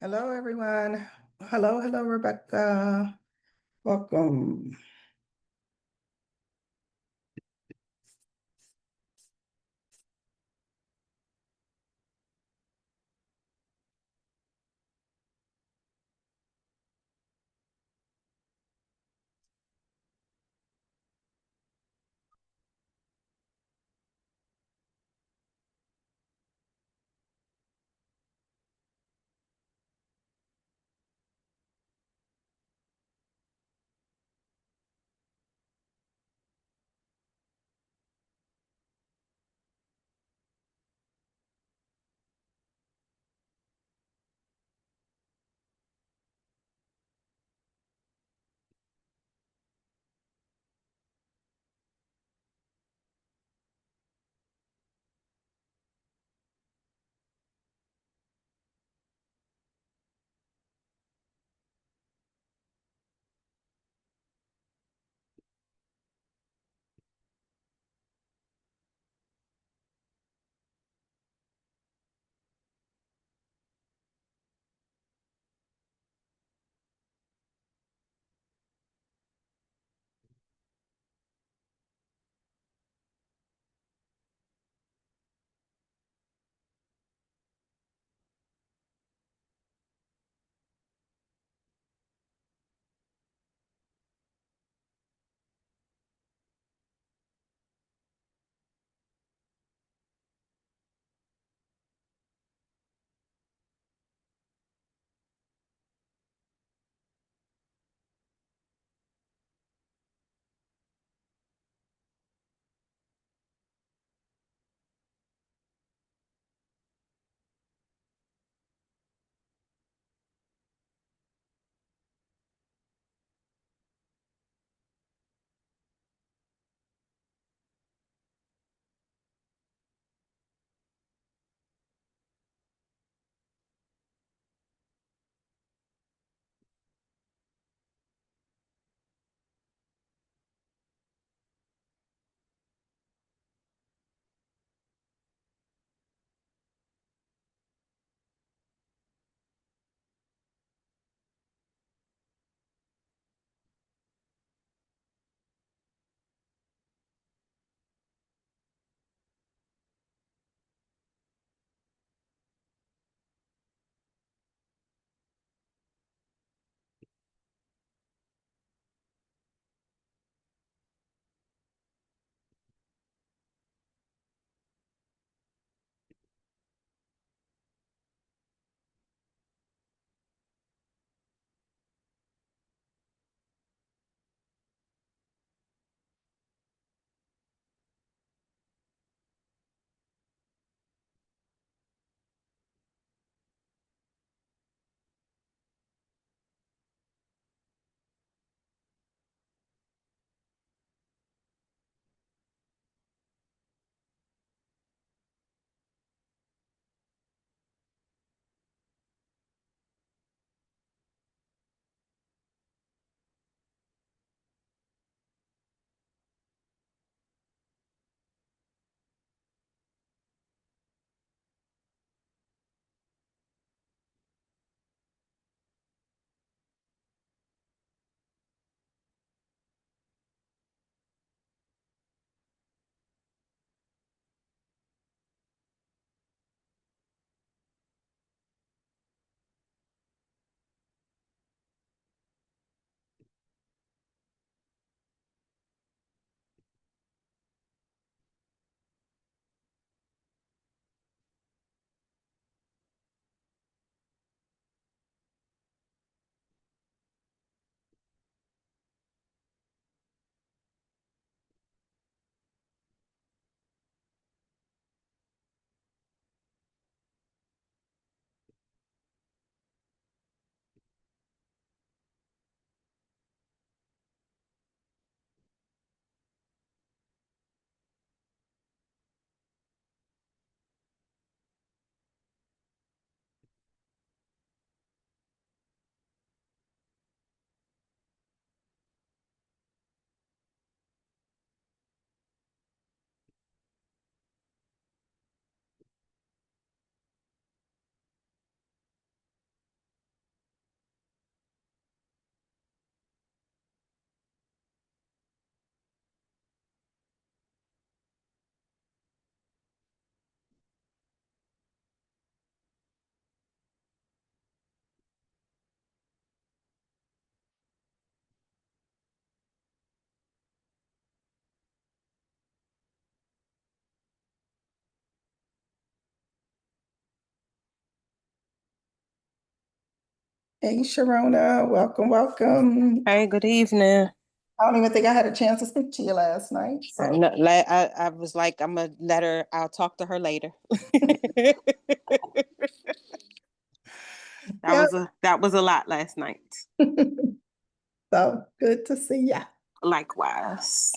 Hello, everyone. Hello, Rebecca. Welcome. Hey, Sharona, welcome, welcome. Hey, good evening. I don't even think I had a chance to speak to you last night. So I was like, I'm gonna let her. I'll talk to her later. yeah. That was a lot last night. So good to see ya. Likewise.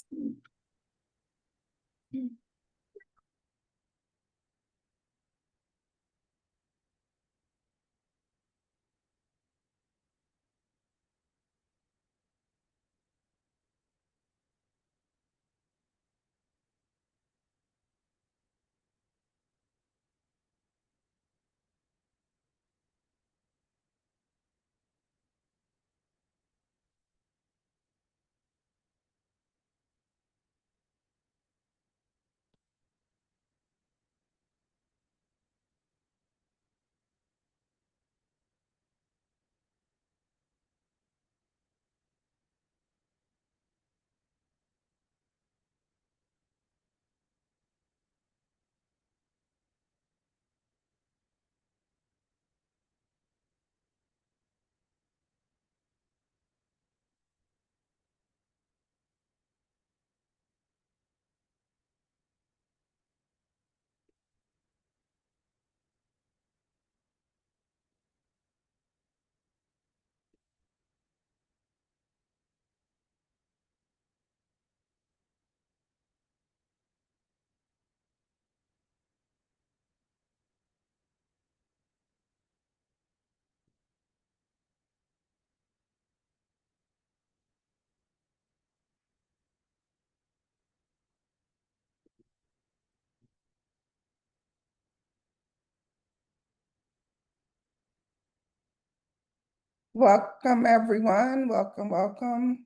Welcome, everyone. Welcome, welcome.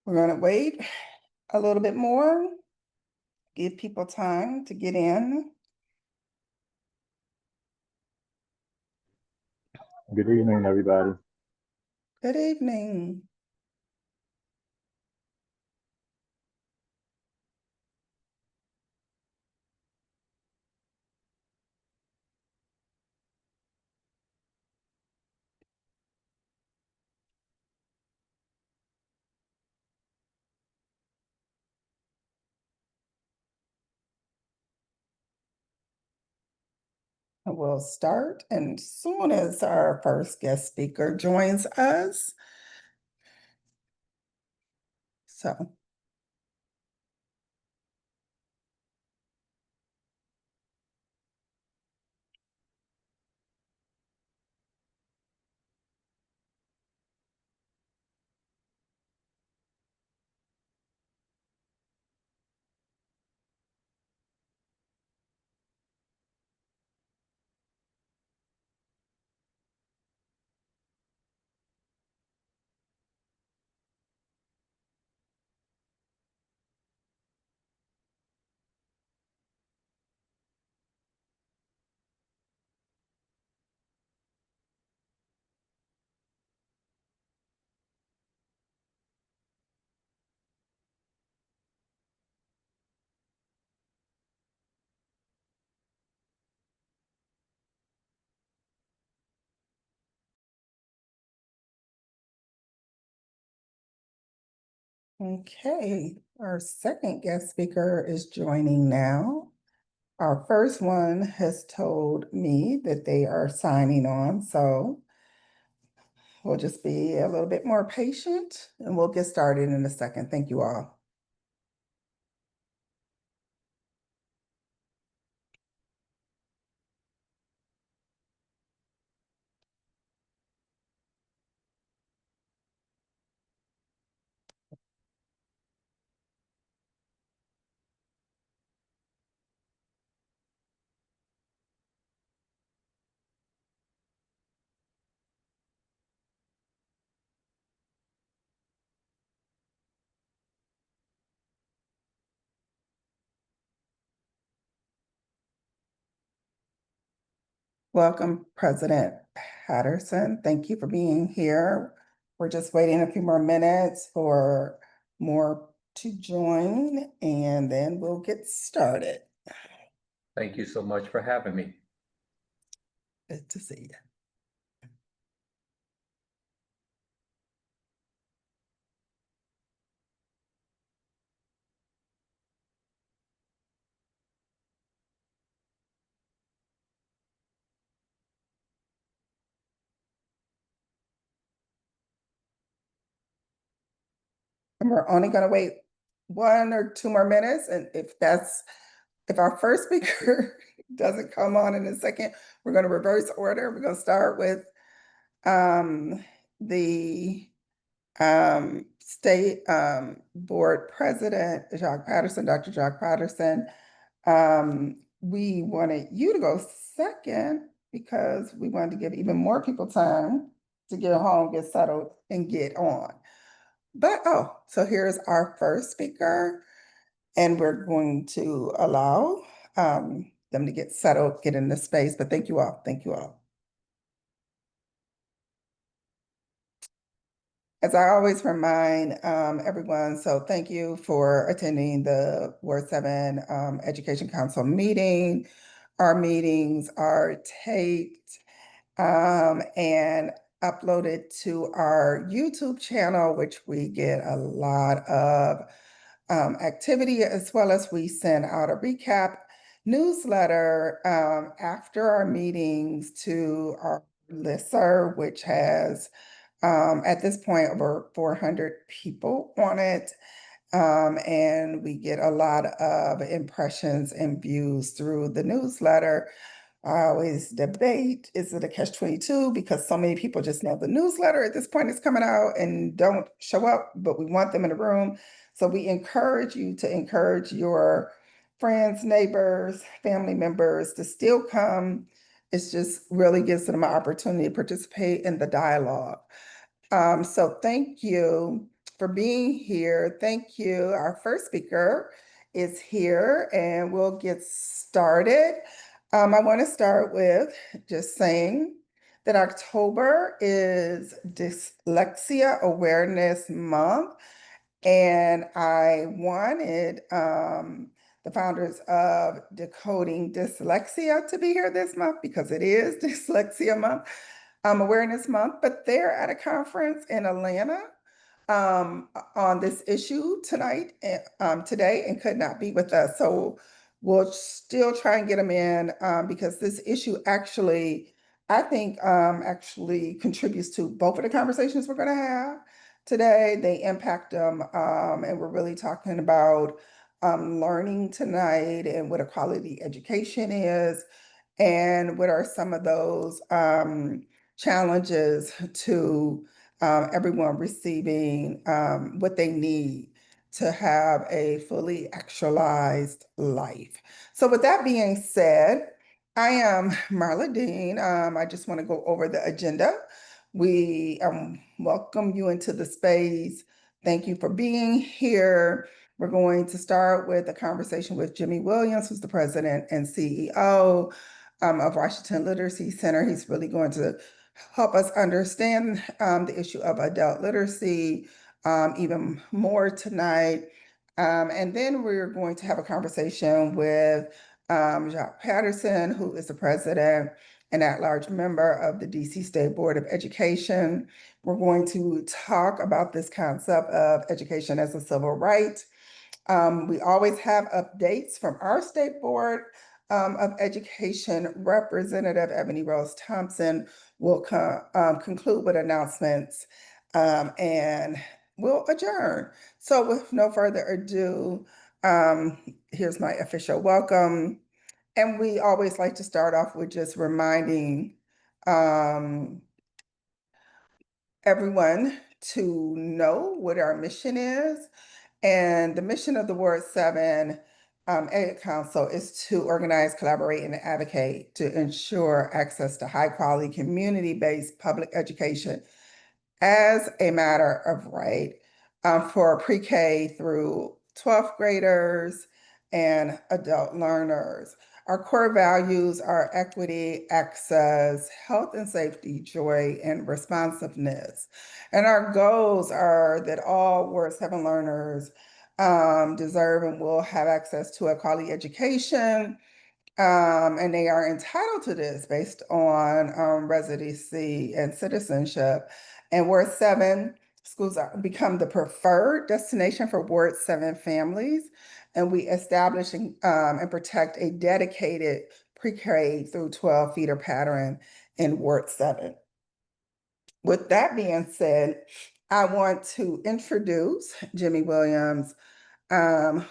We're going to wait a little bit more, give people time to get in. Good evening, everybody. Good evening. We'll start, and soon as our first guest speaker joins us. So. Okay, our second guest speaker is joining now. Our first one has told me that they are signing on, so we'll just be a little bit more patient and we'll get started in a second. Thank you all. Welcome, President Patterson. Thank you for being here. We're just waiting a few more minutes for more to join, and then we'll get started. Thank you so much for having me. Good to see you. And we're only gonna wait 1 or 2 more minutes, and if our first speaker doesn't come on in a second, we're gonna reverse order. We're gonna start with the state board president, Jacque Patterson, Dr. Jacque Patterson. We wanted you to go second because we wanted to give even more people time to get home, get settled, and get on. But, so here's our first speaker, and we're going to allow them to get settled, get in the space, but thank you all, thank you all. As I always remind everyone, so thank you for attending the Ward 7 Education Council meeting. Our meetings are taped and uploaded to our YouTube channel, which we get a lot of activity, as well as we send out a recap newsletter after our meetings to our listserv, which has at this point over 400 people on it. And we get a lot of impressions and views through the newsletter. I always debate, is it a catch-22? Because so many people just know the newsletter at this point is coming out and don't show up, but we want them in the room. So we encourage you to encourage your friends, neighbors, family members to still come. It's just really gives them an opportunity to participate in the dialogue. So thank you for being here. Thank you. Our first speaker is here and we'll get started. I want to start with just saying that October is Dyslexia Awareness Month. And I wanted the founders of Decoding Dyslexia to be here this month because it is Dyslexia Month. Awareness Month, but they're at a conference in Atlanta on this issue tonight, today, and could not be with us. So we'll still try and get them in because this issue actually, I think, actually contributes to both of the conversations we're going to have today. They impact them, and we're really talking about learning tonight and what a quality education is, and what are some of those challenges to everyone receiving what they need to have a fully actualized life. So with that being said, I am Marla Dean. I just want to go over the agenda. We welcome you into the space. Thank you for being here. We're going to start with a conversation with Jimmie Williams, who's the president and CEO of Washington Literacy Center. He's really going to help us understand the issue of adult literacy even more tonight. And then we're going to have a conversation with Jacque Patterson, who is the president and at-large member of the DC State Board of Education. We're going to talk about this concept of education as a civil right. We always have updates from our state board of Education. Representative Eboni-Rose Thompson will conclude with announcements and we'll adjourn. So with no further ado, here's my official welcome. And we always like to start off with just reminding everyone to know what our mission is. And the mission of the Ward 7 Ed Council is to organize, collaborate, and advocate to ensure access to high-quality, community-based public education as a matter of right for pre-K through 12th graders and adult learners. Our core values are equity, access, health and safety, joy, and responsiveness. And our goals are that all Ward 7 learners deserve and will have access to a quality education, and they are entitled to this based on residency and citizenship. And Ward 7 schools become the preferred destination for Ward 7 families. And we establish and protect a dedicated pre-K through 12 feeder pattern in Ward 7. With that being said, I want to introduce Jimmie Williams,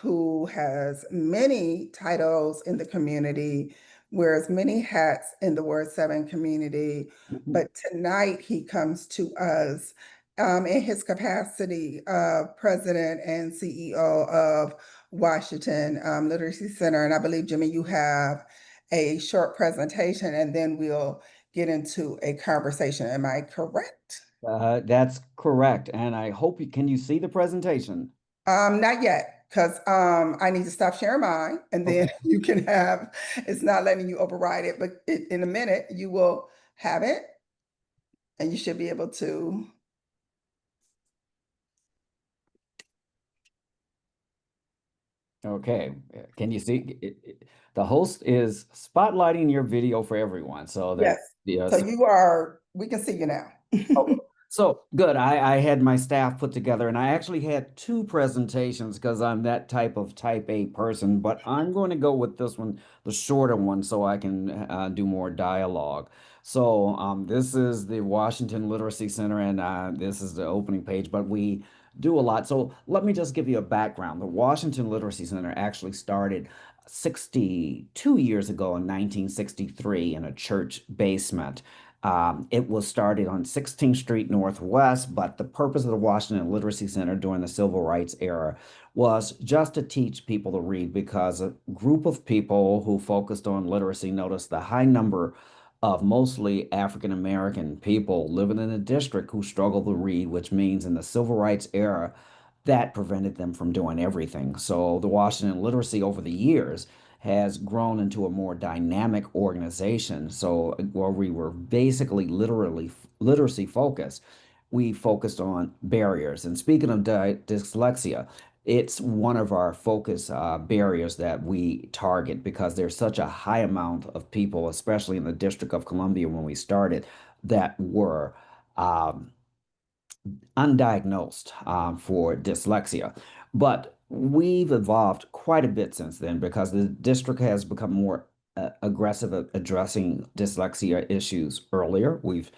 who has many titles in the community, wears many hats in the Ward 7 community. But tonight he comes to us in his capacity of president and CEO of Washington Literacy Center. And I believe, Jimmie, you have a short presentation and then we'll get into a conversation. Am I correct? That's correct. And I hope can you see the presentation? Not yet, because I need to stop sharing mine and then Okay. you can have, it's not letting you override it, but in a minute you will have it and you should be able to. Okay. Can you see? The host is spotlighting your video for everyone. So that, Yes. So you are, we can see you now. okay. So good. I had my staff put together and I actually had two presentations because I'm that type A person, but I'm going to go with this one, the shorter one, so I can do more dialogue. So this is the Washington Literacy Center and this is the opening page, but we do a lot. So let me just give you a background. The Washington Literacy Center actually started 62 years ago in 1963 in a church basement. It was started on 16th Street Northwest, but the purpose of the Washington Literacy Center during the Civil Rights era was just to teach people to read because a group of people who focused on literacy noticed the high number of mostly African American people living in the district who struggled to read, which means in the Civil Rights era, that prevented them from doing everything. So the Washington Literacy over the years has grown into a more dynamic organization. So where we were basically literally literacy focused, we focused on barriers. And speaking of dyslexia, it's one of our focus barriers that we target because there's such a high amount of people, especially in the District of Columbia when we started, that were um, undiagnosed for dyslexia. But we've evolved quite a bit since then because the district has become more aggressive at addressing dyslexia issues earlier. We've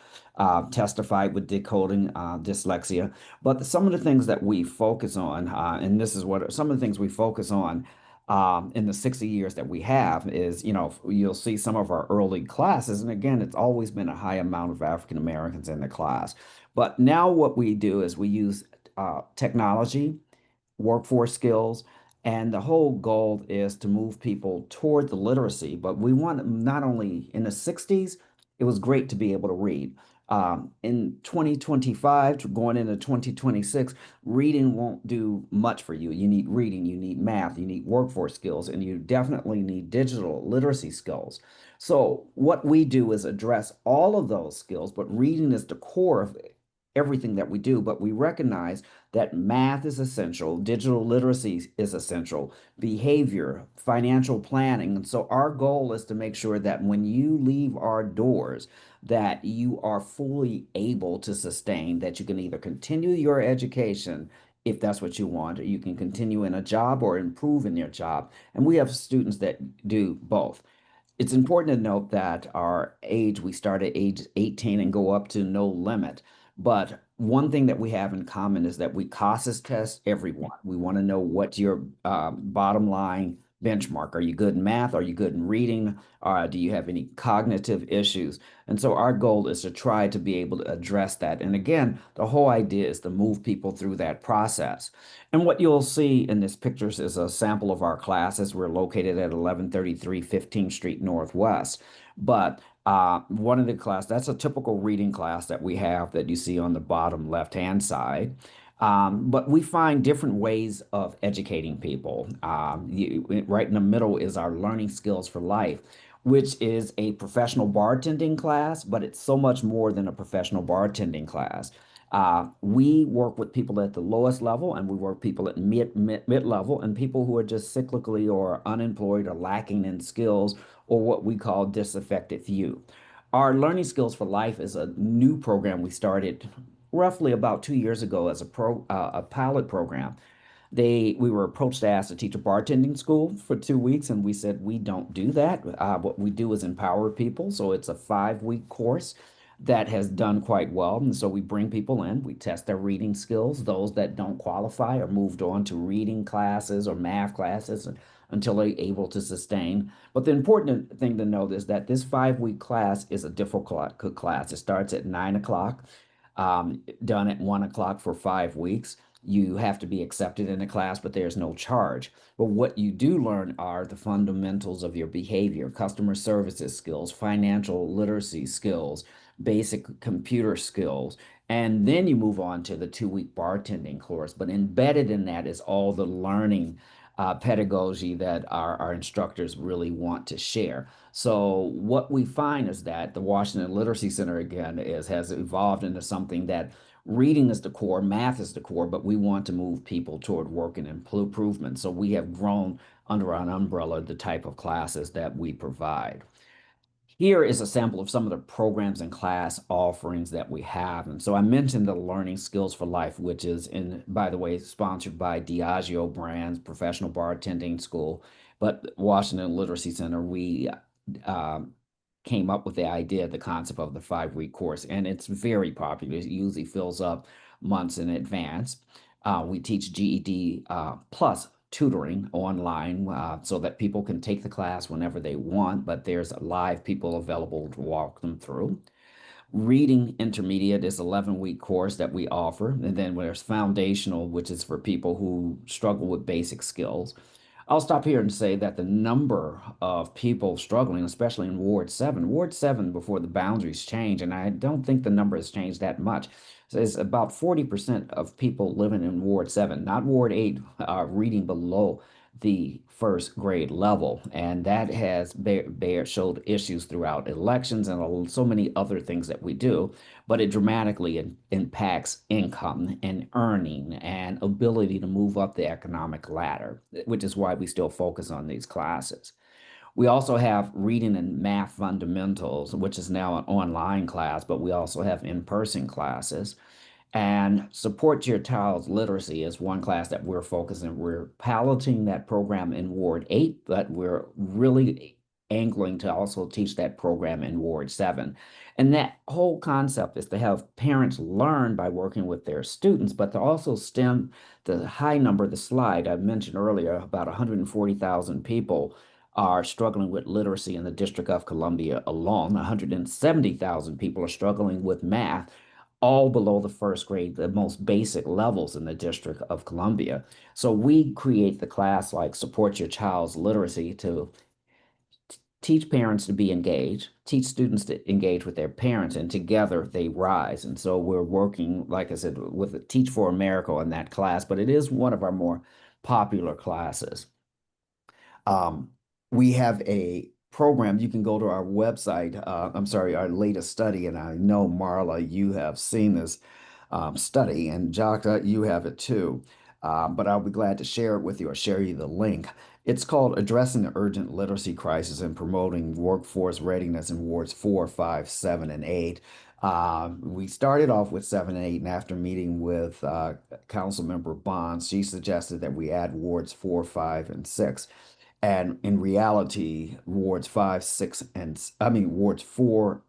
testified with decoding dyslexia, but some of the things that we focus on, and this is what some of the things we focus on in the 60 years that we have is, you'll see some of our early classes. And again, it's always been a high amount of African Americans in the class. But now what we do is we use technology, workforce skills, and the whole goal is to move people toward the literacy. But we want not only in the 60s, it was great to be able to read. In 2025, going into 2026, reading won't do much for you. You need reading, you need math, you need workforce skills, and you definitely need digital literacy skills. So what we do is address all of those skills, but reading is the core of everything that we do. But we recognize that math is essential, digital literacy is essential, behavior, financial planning. And so our goal is to make sure that when you leave our doors, that you are fully able to sustain, that you can either continue your education if that's what you want, or you can continue in a job or improve in your job. And we have students that do both. It's important to note that our age, we start at age 18 and go up to no limit. But one thing that we have in common is that we CASAS test everyone. We want to know what your bottom line benchmark. Are you good in math? Are you good in reading? Do you have any cognitive issues? And so our goal is to try to be able to address that. And again, the whole idea is to move people through that process. And what you'll see in this pictures is a sample of our classes. We're located at 1133 15th Street Northwest. But one of the class, that's a typical reading class that we have that you see on the bottom left-hand side. But we find different ways of educating people. Right in the middle is our learning skills for life, which is a professional bartending class, but it's so much more than a professional bartending class. We work with people at the lowest level, and we work people at mid level, and people who are just cyclically or unemployed or lacking in skills, or what we call disaffected youth. Our Learning Skills for Life is a new program we started roughly about 2 years ago as a pilot program. We were approached to ask to teach a bartending school for 2 weeks, and we said we don't do that. What we do is empower people. So it's a 5-week course that has done quite well. And so we bring people in, we test their reading skills. Those that don't qualify are moved on to reading classes or math classes until they're able to sustain. But the important thing to note is that this 5-week class is a difficult class. It starts at 9 o'clock, done at 1 o'clock for 5 weeks. You have to be accepted in the class, but there's no charge. But what you do learn are the fundamentals of your behavior, customer services skills, financial literacy skills, basic computer skills. And then you move on to the 2-week bartending course. But embedded in that is all the learning pedagogy that our instructors really want to share. So what we find is that the Washington Literacy Center, again, has evolved into something that reading is the core, math is the core, but we want to move people toward work and improvement. So we have grown under an umbrella the type of classes that we provide. Here is a sample of some of the programs and class offerings that we have. And so I mentioned the Learning Skills for Life, which is, by the way, sponsored by Diageo Brands Professional Bartending School. But Washington Literacy Center, we came up with the idea, the concept of the 5-week course, and it's very popular. It usually fills up months in advance. We teach GED plus tutoring online so that people can take the class whenever they want, but there's live people available to walk them through. Reading Intermediate is 11-week course that we offer. And then there's Foundational, which is for people who struggle with basic skills. I'll stop here and say that the number of people struggling, especially in Ward 7 before the boundaries change, and I don't think the number has changed that much. So it's about 40% of people living in Ward 7, not Ward 8, are reading below the first grade level. And that has showed issues throughout elections and so many other things that we do, but it dramatically impacts income and earning and ability to move up the economic ladder, which is why we still focus on these classes. We also have reading and math fundamentals, which is now an online class, but we also have in-person classes. And support your child's literacy is one class that we're focusing. We're piloting that program in Ward 8, but we're really angling to also teach that program in Ward 7. And that whole concept is to have parents learn by working with their students, but to also stem the high number, the slide I mentioned earlier, about 140,000 people are struggling with literacy in the District of Columbia alone. 170,000 people are struggling with math, all below the first grade, the most basic levels in the District of Columbia. So we create the class like Support Your Child's Literacy to teach parents to be engaged, teach students to engage with their parents, and together they rise. And so we're working, like I said, with Teach for America in that class, but it is one of our more popular classes. We have a program. You can go to our website. I'm sorry, our latest study, and I know, Marla, you have seen this study, and Jacque, you have it too. But I'll be glad to share it with you or share you the link. It's called Addressing the Urgent Literacy Crisis and Promoting Workforce Readiness in Wards 4, 5, 7, and 8. We started off with 7 and 8, and after meeting with Councilmember Bonds, she suggested that we add Wards 4, 5, and 6. And in reality, Wards 5, 6, Wards 4,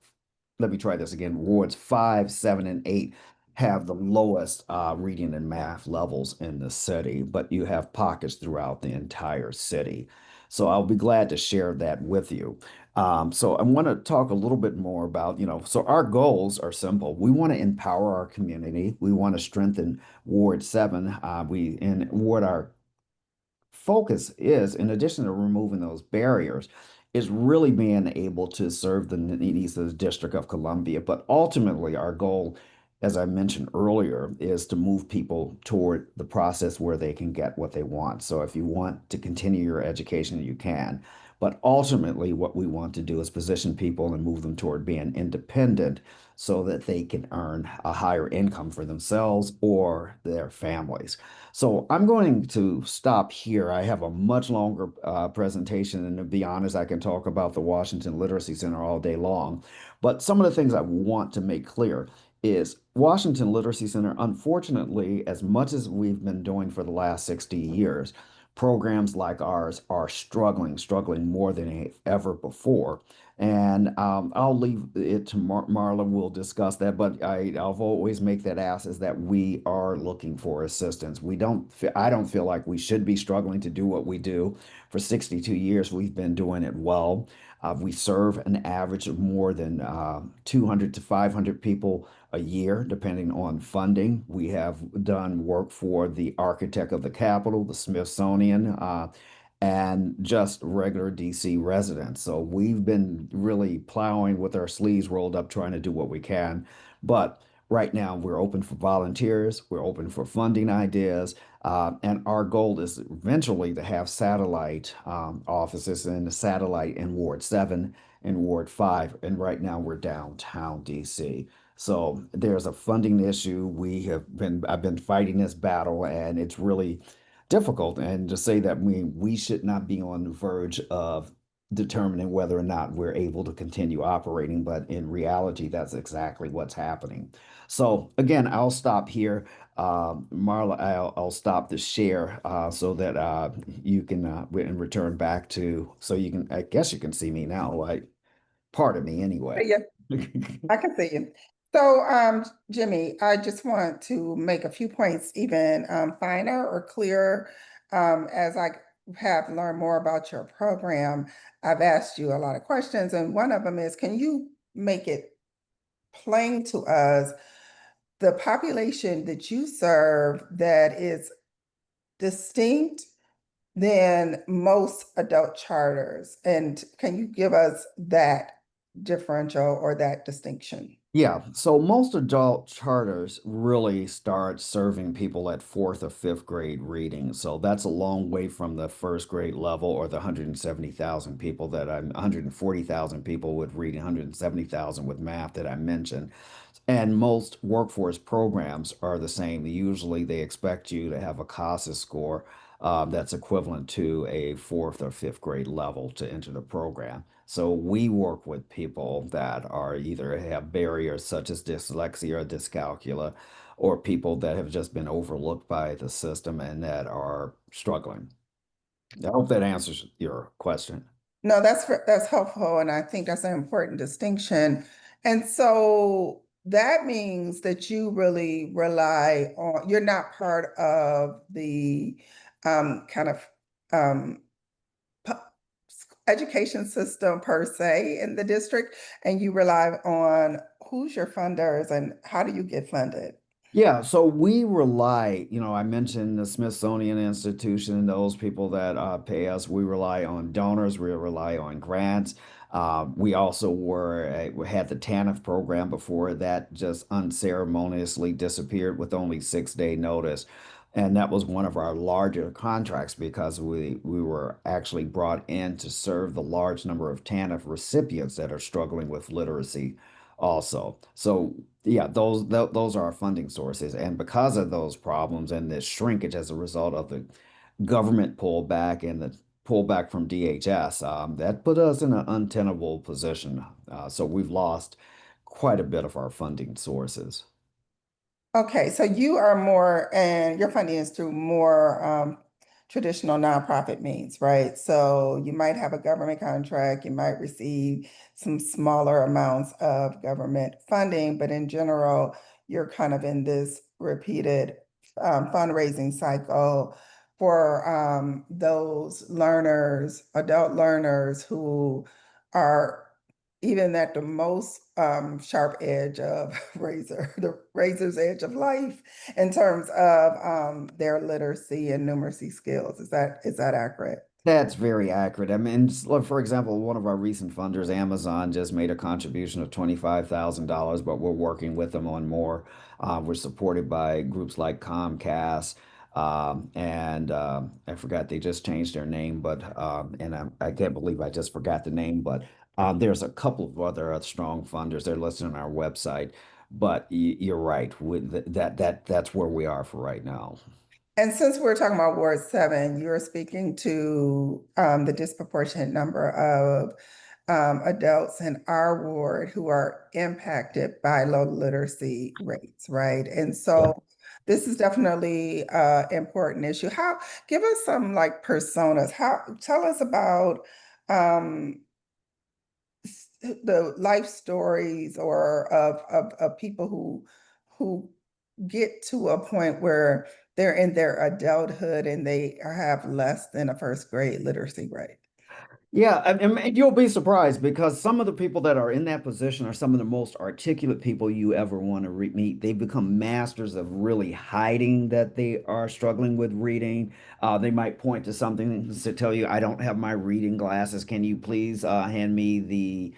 let me try this again. Wards 5, 7, and 8 have the lowest reading and math levels in the city, but you have pockets throughout the entire city. So I'll be glad to share that with you. So I want to talk a little bit more about, so our goals are simple. We want to empower our community. We want to strengthen Ward 7. Our focus is, in addition to removing those barriers, is really being able to serve the needs of the District of Columbia. But ultimately, our goal, as I mentioned earlier, is to move people toward the process where they can get what they want. So if you want to continue your education, you can. But ultimately, what we want to do is position people and move them toward being independent so that they can earn a higher income for themselves or their families. So I'm going to stop here. I have a much longer presentation, and to be honest, I can talk about the Washington Literacy Center all day long. But some of the things I want to make clear is Washington Literacy Center, unfortunately, as much as we've been doing for the last 60 years, programs like ours are struggling more than ever before. And I'll leave it to Marla. We'll discuss that. But I've always make that ask is that we are looking for assistance. I don't feel like we should be struggling to do what we do. For 62 years, we've been doing it well. We serve an average of more than 200 to 500 people a year, depending on funding. We have done work for the architect of the Capitol, the Smithsonian, and just regular DC residents. So we've been really plowing with our sleeves rolled up, trying to do what we can. But right now, we're open for volunteers, we're open for funding ideas, and our goal is eventually to have satellite offices and a satellite in Ward 7 and Ward 5. And right now, we're downtown DC. So there's a funding issue. I've been fighting this battle, and it's really difficult. And to say that we should not be on the verge of determining whether or not we're able to continue operating, but in reality, that's exactly what's happening. So again, I'll stop here. Marla, I'll stop the share so that you can and return back to so you can. I guess you can see me now, right? Part of me anyway. Yeah, I can see you. So, Jimmie, I just want to make a few points even finer or clearer. As I have learned more about your program, I've asked you a lot of questions, and one of them is, can you make it plain to us the population that you serve that is distinct than most adult charters? And can you give us that differential or that distinction? Yeah, so most adult charters really start serving people at fourth or fifth grade reading. So that's a long way from the first grade level or the 170,000 people that 140,000 people with reading, 170,000 with math that I mentioned. And most workforce programs are the same. Usually they expect you to have a CASA score that's equivalent to a fourth or fifth grade level to enter the program. So we work with people that are either have barriers such as dyslexia or dyscalculia, or people that have just been overlooked by the system and that are struggling. I hope that answers your question. No, that's helpful, and I think that's an important distinction. And so that means that you really rely on, you're not part of the kind of um, pu- education system per se in the district, and you rely on who's your funders and how do you get funded? Yeah, so we rely, I mentioned the Smithsonian Institution and those people that pay us. We rely on donors, we rely on grants. We also we had the TANF program before that just unceremoniously disappeared with only 6-day notice. And that was one of our larger contracts because we were actually brought in to serve the large number of TANF recipients that are struggling with literacy also. So yeah, those are our funding sources, and because of those problems and this shrinkage as a result of the government pullback and the pullback from DHS, that put us in an untenable position. So we've lost quite a bit of our funding sources. Okay, so you are more, and your funding is through more traditional nonprofit means, right? So you might have a government contract, you might receive some smaller amounts of government funding, but in general, you're kind of in this repeated fundraising cycle for those learners, adult learners who are even at the most sharp edge of the razor's edge of life in terms of their literacy and numeracy skills. Is that accurate? That's very accurate. I mean, look, for example, one of our recent funders, Amazon, just made a contribution of $25,000, but we're working with them on more. We're supported by groups like Comcast, and I forgot they just changed their name, but and I can't believe I just forgot the name, but there's a couple of other strong funders. They're listed on our website. But you're right. With that's where we are for right now. And since we're talking about Ward 7, you're speaking to the disproportionate number of adults in our ward who are impacted by low literacy rates, right? And so this is definitely an important issue. Give us some like personas. Tell us about the life stories or of people who get to a point where they're in their adulthood and they have less than a first grade literacy rate. Yeah, and you'll be surprised because some of the people that are in that position are some of the most articulate people you ever want to meet. They've become masters of really hiding that they are struggling with reading. They might point to something to tell you, "I don't have my reading glasses. Can you please hand me the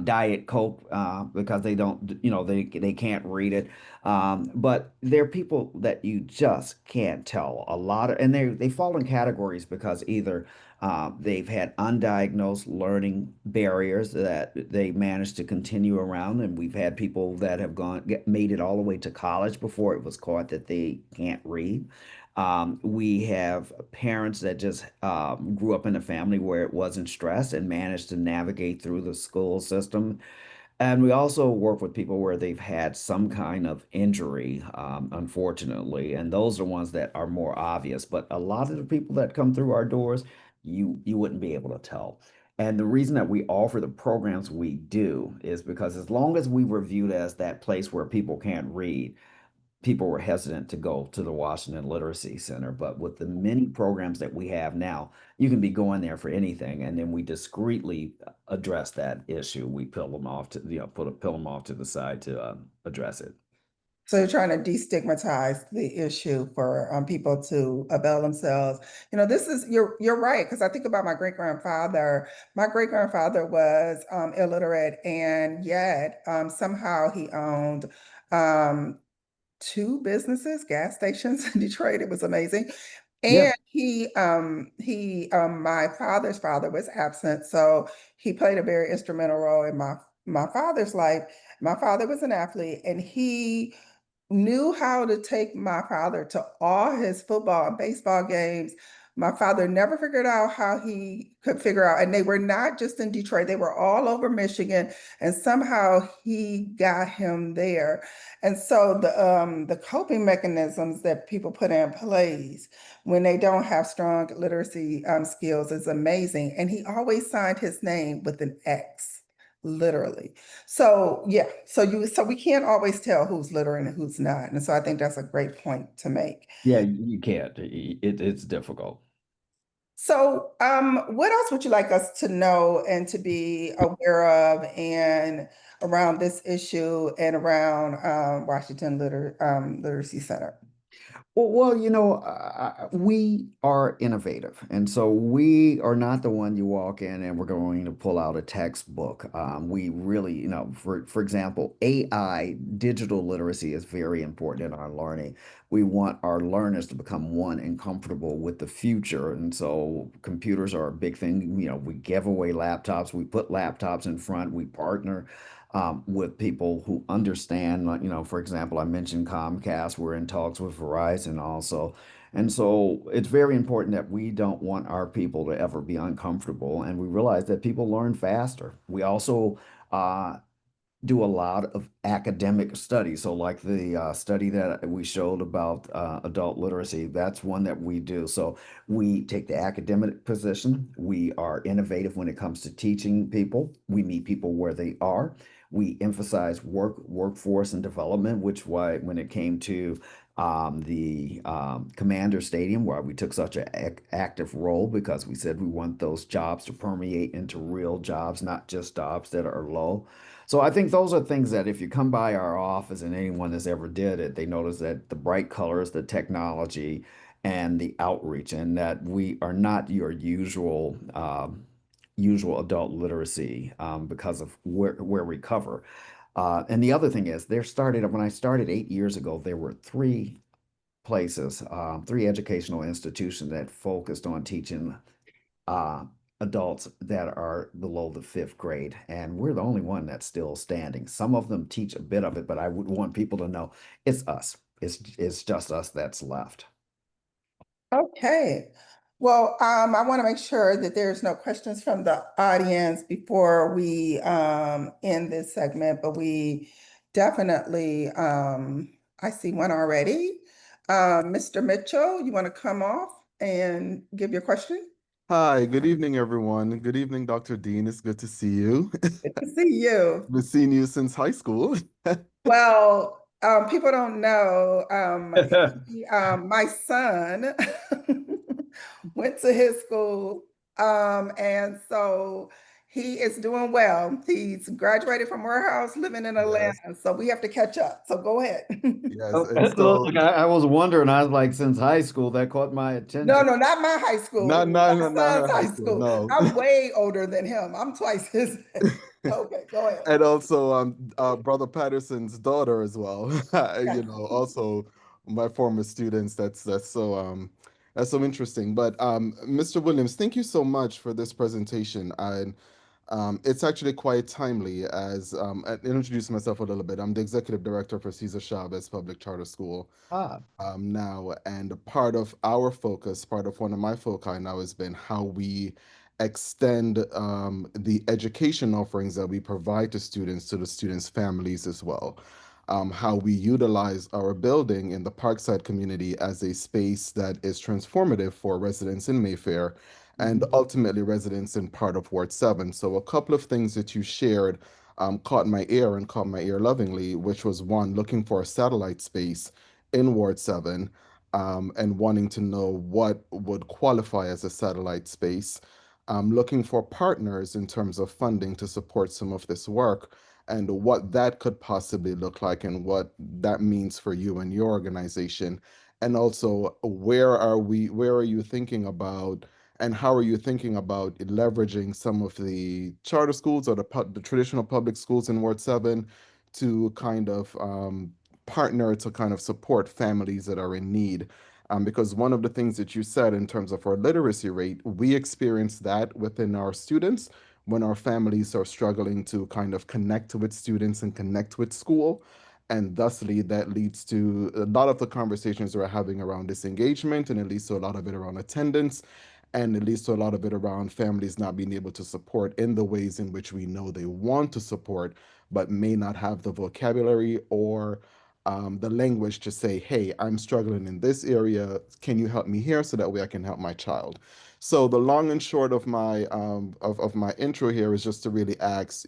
Diet Coke?" Because they don't, they can't read it. But they're people that you just can't tell a lot of, and they fall in categories because either they've had undiagnosed learning barriers that they managed to continue around, and we've had people that have made it all the way to college before it was caught that they can't read. We have parents that just grew up in a family where it wasn't stressed and managed to navigate through the school system, and we also work with people where they've had some kind of injury, unfortunately, and those are ones that are more obvious. But a lot of the people that come through our doors, you wouldn't be able to tell. And the reason that we offer the programs we do is because as long as we were viewed as that place where people can't read, people were hesitant to go to the Washington Literacy Center. But with the many programs that we have now, you can be going there for anything. And then we discreetly address that issue. We peel them off to, peel them off to the side to address it. So you're trying to destigmatize the issue for people to avail themselves. This is you're right, because I think about my great grandfather. My great grandfather was illiterate, and yet somehow he owned um, two businesses, gas stations in Detroit. It was amazing. Yeah. And my father's father was absent, so he played a very instrumental role in my father's life. My father was an athlete, and he knew how to take my father to all his football and baseball games. My father never figured out how he could figure out, and they were not just in Detroit, they were all over Michigan, and somehow he got him there. And so the coping mechanisms that people put in place when they don't have strong literacy skills is amazing. And he always signed his name with an X, literally. So yeah, so we can't always tell who's literate and who's not. And so I think that's a great point to make. Yeah, you can't. It's difficult. So what else would you like us to know and to be aware of and around this issue and around Washington Literacy Center? Well, we are innovative, and so we are not the one you walk in and we're going to pull out a textbook. We really, for example, AI, digital literacy is very important in our learning. We want our learners to become one and comfortable with the future, and so computers are a big thing. We give away laptops, we put laptops in front, we partner with people who understand, like, for example, I mentioned Comcast, we're in talks with Verizon also. And so it's very important that we don't want our people to ever be uncomfortable. And we realize that people learn faster. We also do a lot of academic studies. So, like the study that we showed about adult literacy, that's one that we do. So, we take the academic position. We are innovative when it comes to teaching people. We meet people where they are. We emphasize workforce and development, which why when it came to the Commander Stadium, where we took such an active role because we said we want those jobs to permeate into real jobs, not just jobs that are low. So I think those are things that if you come by our office and anyone that's ever did it, they notice that the bright colors, the technology, and the outreach, and that we are not your usual adult literacy because of where we cover. And the other thing is, when I started 8 years ago, there were three places, three educational institutions that focused on teaching uh, adults that are below the fifth grade, and we're the only one that's still standing. Some of them teach a bit of it, but I would want people to know it's us. It's just us that's left. Okay. Well, I want to make sure that there's no questions from the audience before we end this segment, but we definitely, I see one already. Mr. Mitchell, you want to come off and give your question? Hi, good evening, everyone. Good evening, Dr. Dean. It's good to see you. Good to see you. Been seeing you since high school. Well, people don't know, my son went to his school, and so he is doing well. He's graduated from Morehouse, living in Yes, Atlanta, so we have to catch up. So go ahead. yes. Oh, And so, look, I was wondering, I was like, since high school, that caught my No, attention. no, not my high school. not My her son's high high school, school. no. I'm way older than him. I'm twice his age. Okay, go ahead. And also, Brother Patterson's daughter as well. Yeah. Also my former students. That's so interesting. But Mr. Williams, thank you so much for this presentation. And it's actually quite timely as I introduce myself a little bit. I'm the executive director for Cesar Chavez Public Charter School Ah, now, and part of our focus, part of one of my foci now has been how we extend the education offerings that we provide to students to the students' families as well. How we utilize our building in the Parkside community as a space that is transformative for residents in Mayfair and ultimately residents in part of Ward 7. So, a couple of things that you shared caught my ear and caught my ear lovingly, which was one, looking for a satellite space in Ward 7 and wanting to know what would qualify as a satellite space, looking for partners in terms of funding to support some of this work and what that could possibly look like and what that means for you and your organization. And also, where are you thinking about and how are you thinking about leveraging some of the charter schools or the traditional public schools in Ward 7 to kind of partner to kind of support families that are in need. Because one of the things that you said in terms of our literacy rate, we experience that within our students when our families are struggling to kind of connect with students and connect with school. And thusly, that leads to a lot of the conversations we're having around disengagement, and it leads to a lot of it around attendance, and it leads to a lot of it around families not being able to support in the ways in which we know they want to support, but may not have the vocabulary or the language to say, hey, I'm struggling in this area. Can you help me here so that way I can help my child? So the long and short of my intro here is just to really ask,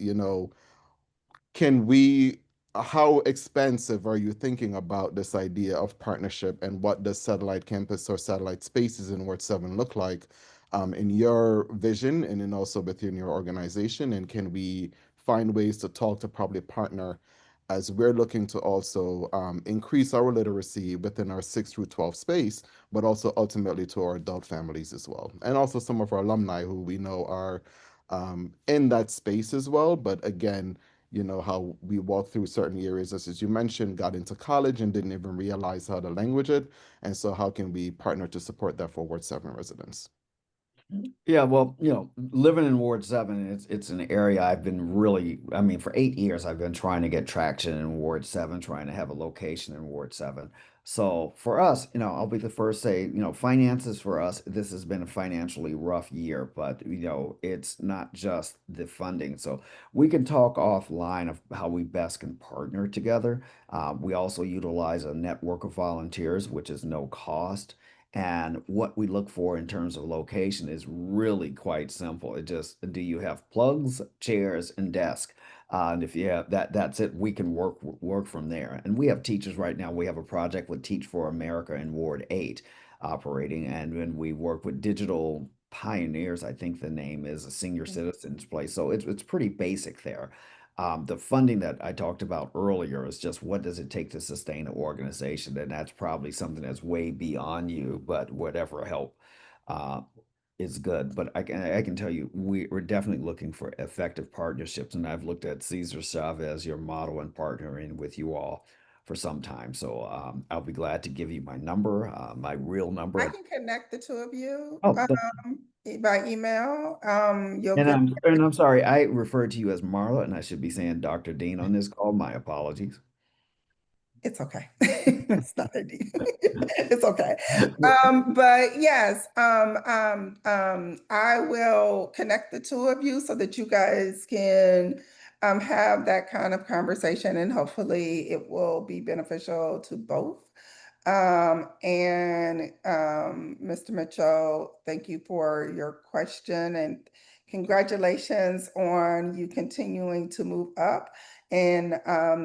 can we how expensive are you thinking about this idea of partnership and what does satellite campus or satellite spaces in Ward 7 look like in your vision and then also within your organization? And can we find ways to talk to probably partner as we're looking to also increase our literacy within our 6 through 12 space, but also ultimately to our adult families as well. And also some of our alumni who we know are in that space as well. But again, how we walk through certain areas, as you mentioned, got into college and didn't even realize how to language it. And so how can we partner to support that for Ward 7 residents? yeah, well, living in Ward 7, it's an area I've been really, I mean, for 8 years I've been trying to get traction in Ward 7, trying to have a location in Ward 7. So for us, I'll be the first to say, finances for us, this has been a financially rough year, but it's not just the funding. So we can talk offline of how we best can partner together. We also utilize a network of volunteers, which is no cost. And what we look for in terms of location is really quite simple. It just, do you have plugs, chairs, and desk? And if you have that, that's it. We can work from there. And we have teachers right now. We have a project with Teach for America in Ward 8 operating, and when we work with Digital Pioneers, I think the name is a senior citizens place. So it's pretty basic there. The funding that I talked about earlier is just what does it take to sustain an organization? And that's probably something that's way beyond you, but whatever help uh, is good. But I can tell you, we're definitely looking for effective partnerships. And I've looked at Cesar Chavez, your model, and partnering with you all for some time. So I'll be glad to give you my number, my real I number. can connect the two of you Oh, by email. You'll and get. I'm sorry, I referred to you as Marla, and I should be saying Dr. Dean on this call. My apologies. It's okay. It's not a deal. It's okay. But yes, I will connect the two of you so that you guys can have that kind of conversation, and hopefully it will be beneficial to both. Mr. Mitchell, thank you for your question and congratulations on you continuing to move up in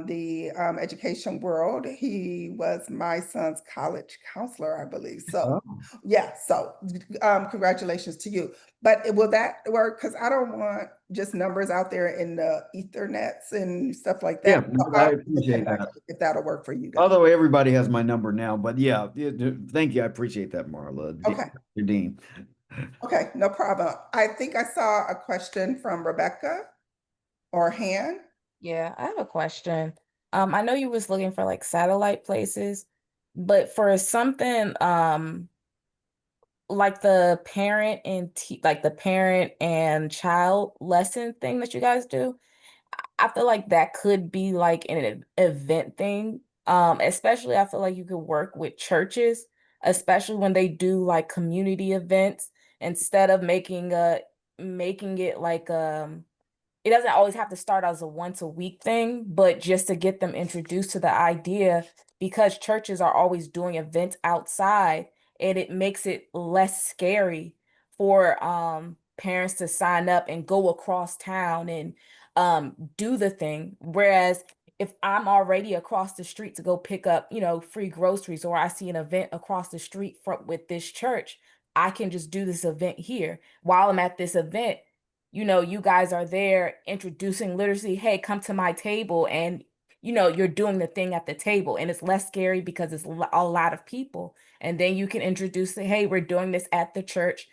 the education world. He was my son's college counselor, I believe. So, yeah, so congratulations to you. But will that work? Because I don't want just numbers out there in the ethernets and stuff like Yeah, that. So I I'll appreciate connect that. if that'll work for you guys. Although everybody has my number now, but yeah, thank you. I appreciate that, Marla. Okay. Dean. Okay, no problem. I think I saw a question from Rebecca or Han. Yeah, I have a question. I know you was looking for like satellite places, but for something like the parent and child lesson thing that you guys do, I feel like that could be like an event thing. Especially I feel like you could work with churches, especially when they do like community events instead of making it like it doesn't always have to start as a once a week thing, but just to get them introduced to the idea because churches are always doing events outside and it makes it less scary for parents to sign up and go across town and do the thing. Whereas if I'm already across the street to go pick up, free groceries, or I see an event across the street from with this church, I can just do this event here. While I'm at this event, you guys are there introducing literacy. Hey, come to my table. And, you're doing the thing at the table and it's less scary because it's a lot of people. And then you can introduce, hey, we're doing this at the church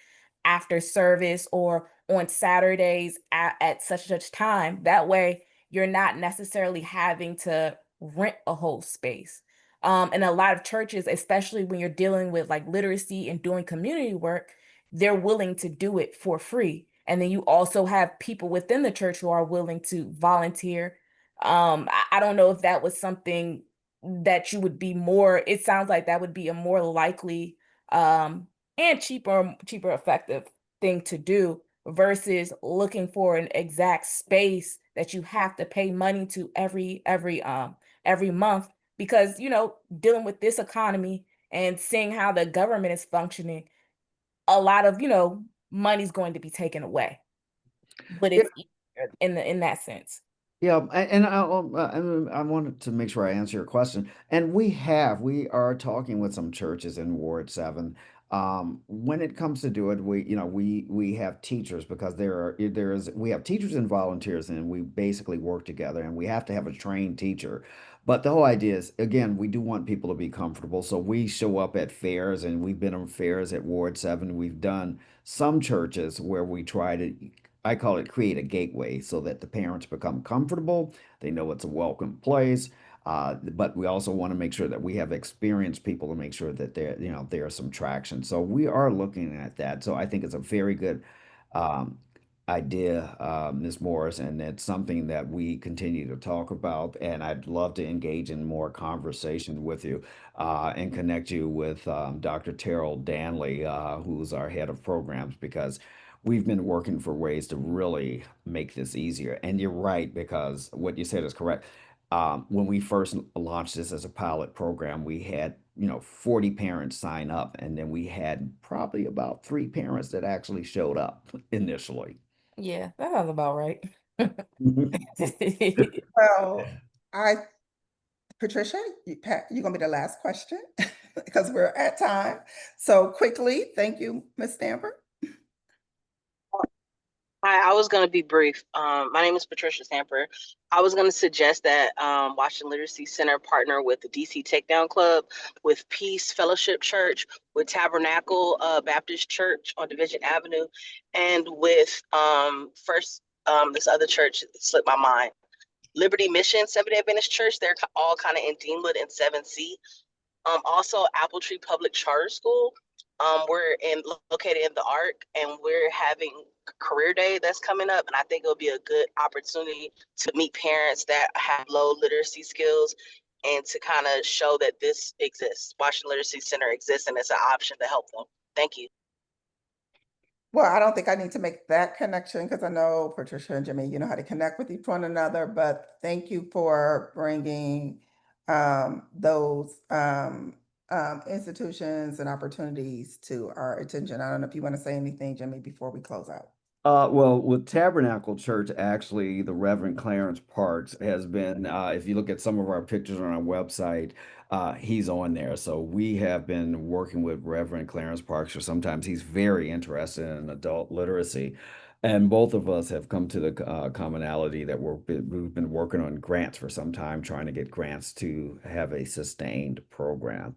after service or on Saturdays at such and such time. That way you're not necessarily having to rent a whole space. And a lot of churches, especially when you're dealing with like literacy and doing community work, they're willing to do it for free. And then you also have people within the church who are willing to volunteer. I don't know if that was something that you would be more, it sounds like that would be a more likely and cheaper effective thing to do versus looking for an exact space that you have to pay money to every month because dealing with this economy and seeing how the government is functioning, a lot of money's going to be taken away, but it's easier in that sense. Yeah, and I wanted to make sure I answer your question. And we are talking with some churches in Ward 7. When it comes to do it, we have teachers because we have teachers and volunteers, and we basically work together, and we have to have a trained teacher. But the whole idea is, again, we do want people to be comfortable, so we show up at fairs, and we've been on fairs at Ward 7. We've done some churches where we try to, I call it, create a gateway so that the parents become comfortable. They know it's a welcome place. But we also want to make sure that we have experienced people to make sure that there's some traction. So we are looking at that. So I think it's a very good um, idea, Ms. Morris, and it's something that we continue to talk about. And I'd love to engage in more conversation with you and connect you with Dr. Terrell Danley, who's our head of programs, because we've been working for ways to really make this easier. And you're right, because what you said is correct. When we first launched this as a pilot program, we had 40 parents sign up, and then we had probably about 3 parents that actually showed up initially. Yeah, that sounds about right. Well, Patricia, you're gonna be the last question because we're at time. So quickly, thank you, Ms. Stamper. Hi, I was going to be brief. My name is Patricia Stamper. I was going to suggest that Washington Literacy Center partner with the DC Takedown Club, with Peace Fellowship Church, with Tabernacle Baptist Church on Division Avenue, and with this other church slipped my mind, Liberty Mission Seventh-day Adventist Church. They're all kind of in Deanwood and 7C. Also Apple Tree Public Charter School. We're located in the Arc, and we're having career day that's coming up, and I think it'll be a good opportunity to meet parents that have low literacy skills and to kind of show that this exists. Washington Literacy Center exists, and it's an option to help them. Thank you. Well, I don't think I need to make that connection because I know Patricia and Jimmie, you know how to connect with each one another, but thank you for bringing those institutions and opportunities to our attention. I don't know if you want to say anything, Jimmie, before we close out. Well, with Tabernacle Church, actually, the Reverend Clarence Parks has been, if you look at some of our pictures on our website, he's on there. So we have been working with Reverend Clarence Parks for sometimes he's very interested in adult literacy. And both of us have come to the commonality that we've been working on grants for some time, trying to get grants to have a sustained program.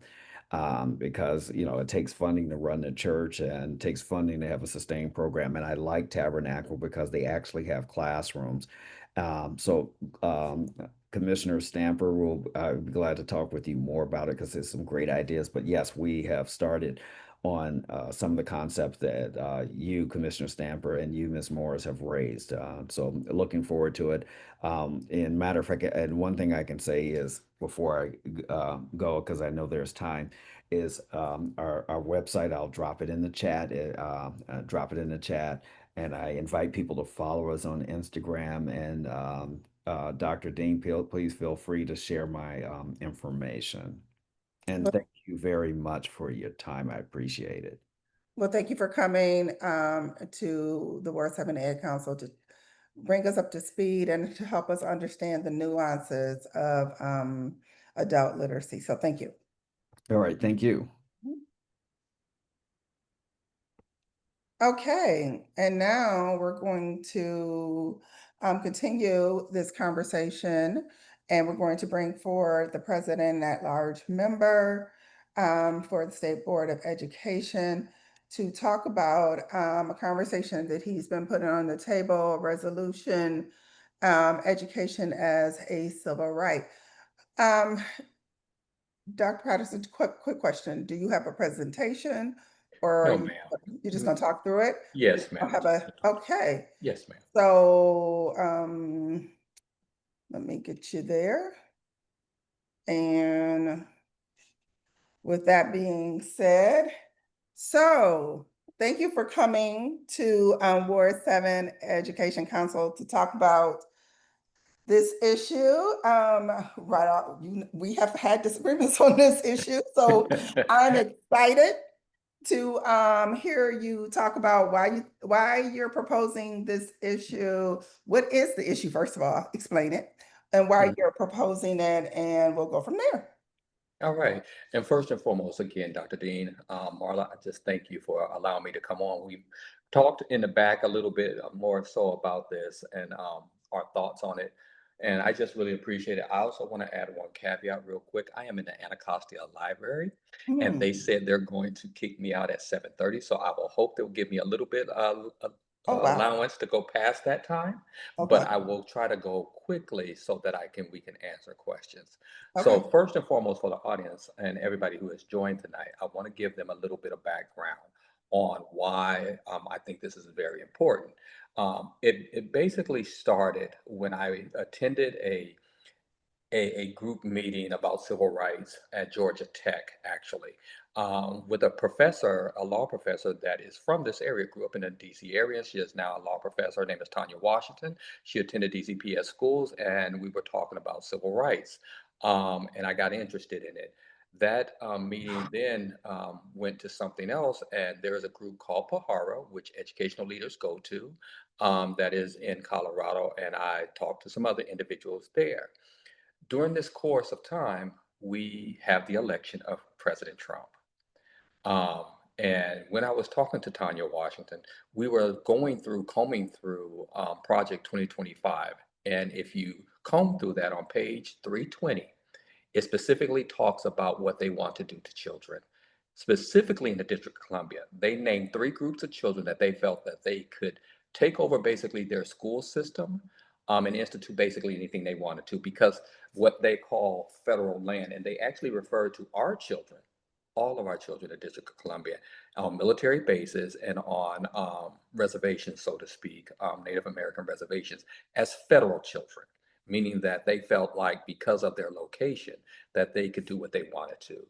Because it takes funding to run the church and takes funding to have a sustained program. And I like Tabernacle because they actually have classrooms. So Commissioner Stamper will be glad to talk with you more about it because there's some great ideas. But yes, we have started on some of the concepts that you, Commissioner Stamper, and you, Ms. Morris, have raised. So looking forward to it. And matter of fact, and one thing I can say is before I go, because I know there's time, is our website. I'll drop it in the chat. Drop it in the chat, and I invite people to follow us on Instagram. And Dr. Dean, please feel free to share my information. And thank you very much for your time. I appreciate it. Well, thank you for coming to the W7EC Ed Council to bring us up to speed and to help us understand the nuances of adult literacy. So thank you. All right. Thank you. Okay, and now we're going to continue this conversation, and we're going to bring forward the President at-Large member for the State Board of Education to talk about a conversation that he's been putting on the table, resolution, education as a civil right. Dr. Patterson, quick question. Do you have a presentation? Or No, ma'am. you're just gonna talk through it? Yes, ma'am. Okay. Yes, ma'am. So let me get you there. And with that being said, so thank you for coming to Ward 7 Education Council to talk about this issue. Right off, we have had disagreements on this issue, so I'm excited to hear you talk about why you're proposing this issue. What is the issue, first of all? Explain it, and why you're proposing it, and we'll go from there. All right. And first and foremost, again, Dr. Dean, Marla, I just thank you for allowing me to come on. We talked in the back a little bit more so about this and our thoughts on it. And I just really appreciate it. I also want to add one caveat real quick. I am in the Anacostia Library, and they said they're going to kick me out at 7:30. So I will hope they'll give me a little bit allowance to go past that time, but I will try to go quickly so that we can answer questions. So first and foremost, for the audience and everybody who has joined tonight, I want to give them a little bit of background on why I think this is very important. It basically started when I attended a group meeting about civil rights at Georgia Tech, actually, with a professor, a law professor that is from this area, grew up in the DC area. She is now a law professor. Her name is Tanya Washington. She attended DCPS schools, and we were talking about civil rights, and I got interested in it. That meeting then went to something else, and there is a group called PAHARA, which educational leaders go to, that is in Colorado, and I talked to some other individuals there. During this course of time, we have the election of President Trump. And when I was talking to Tanya Washington, we were combing through Project 2025. And if you comb through that on page 320, it specifically talks about what they want to do to children. Specifically in the District of Columbia, they named 3 groups of children that they felt that they could take over basically their school system and institute basically anything they wanted to, because what they call federal land, and they actually refer to our children, all of our children in the District of Columbia, on military bases and on reservations, so to speak, Native American reservations, as federal children, meaning that they felt like because of their location that they could do what they wanted to.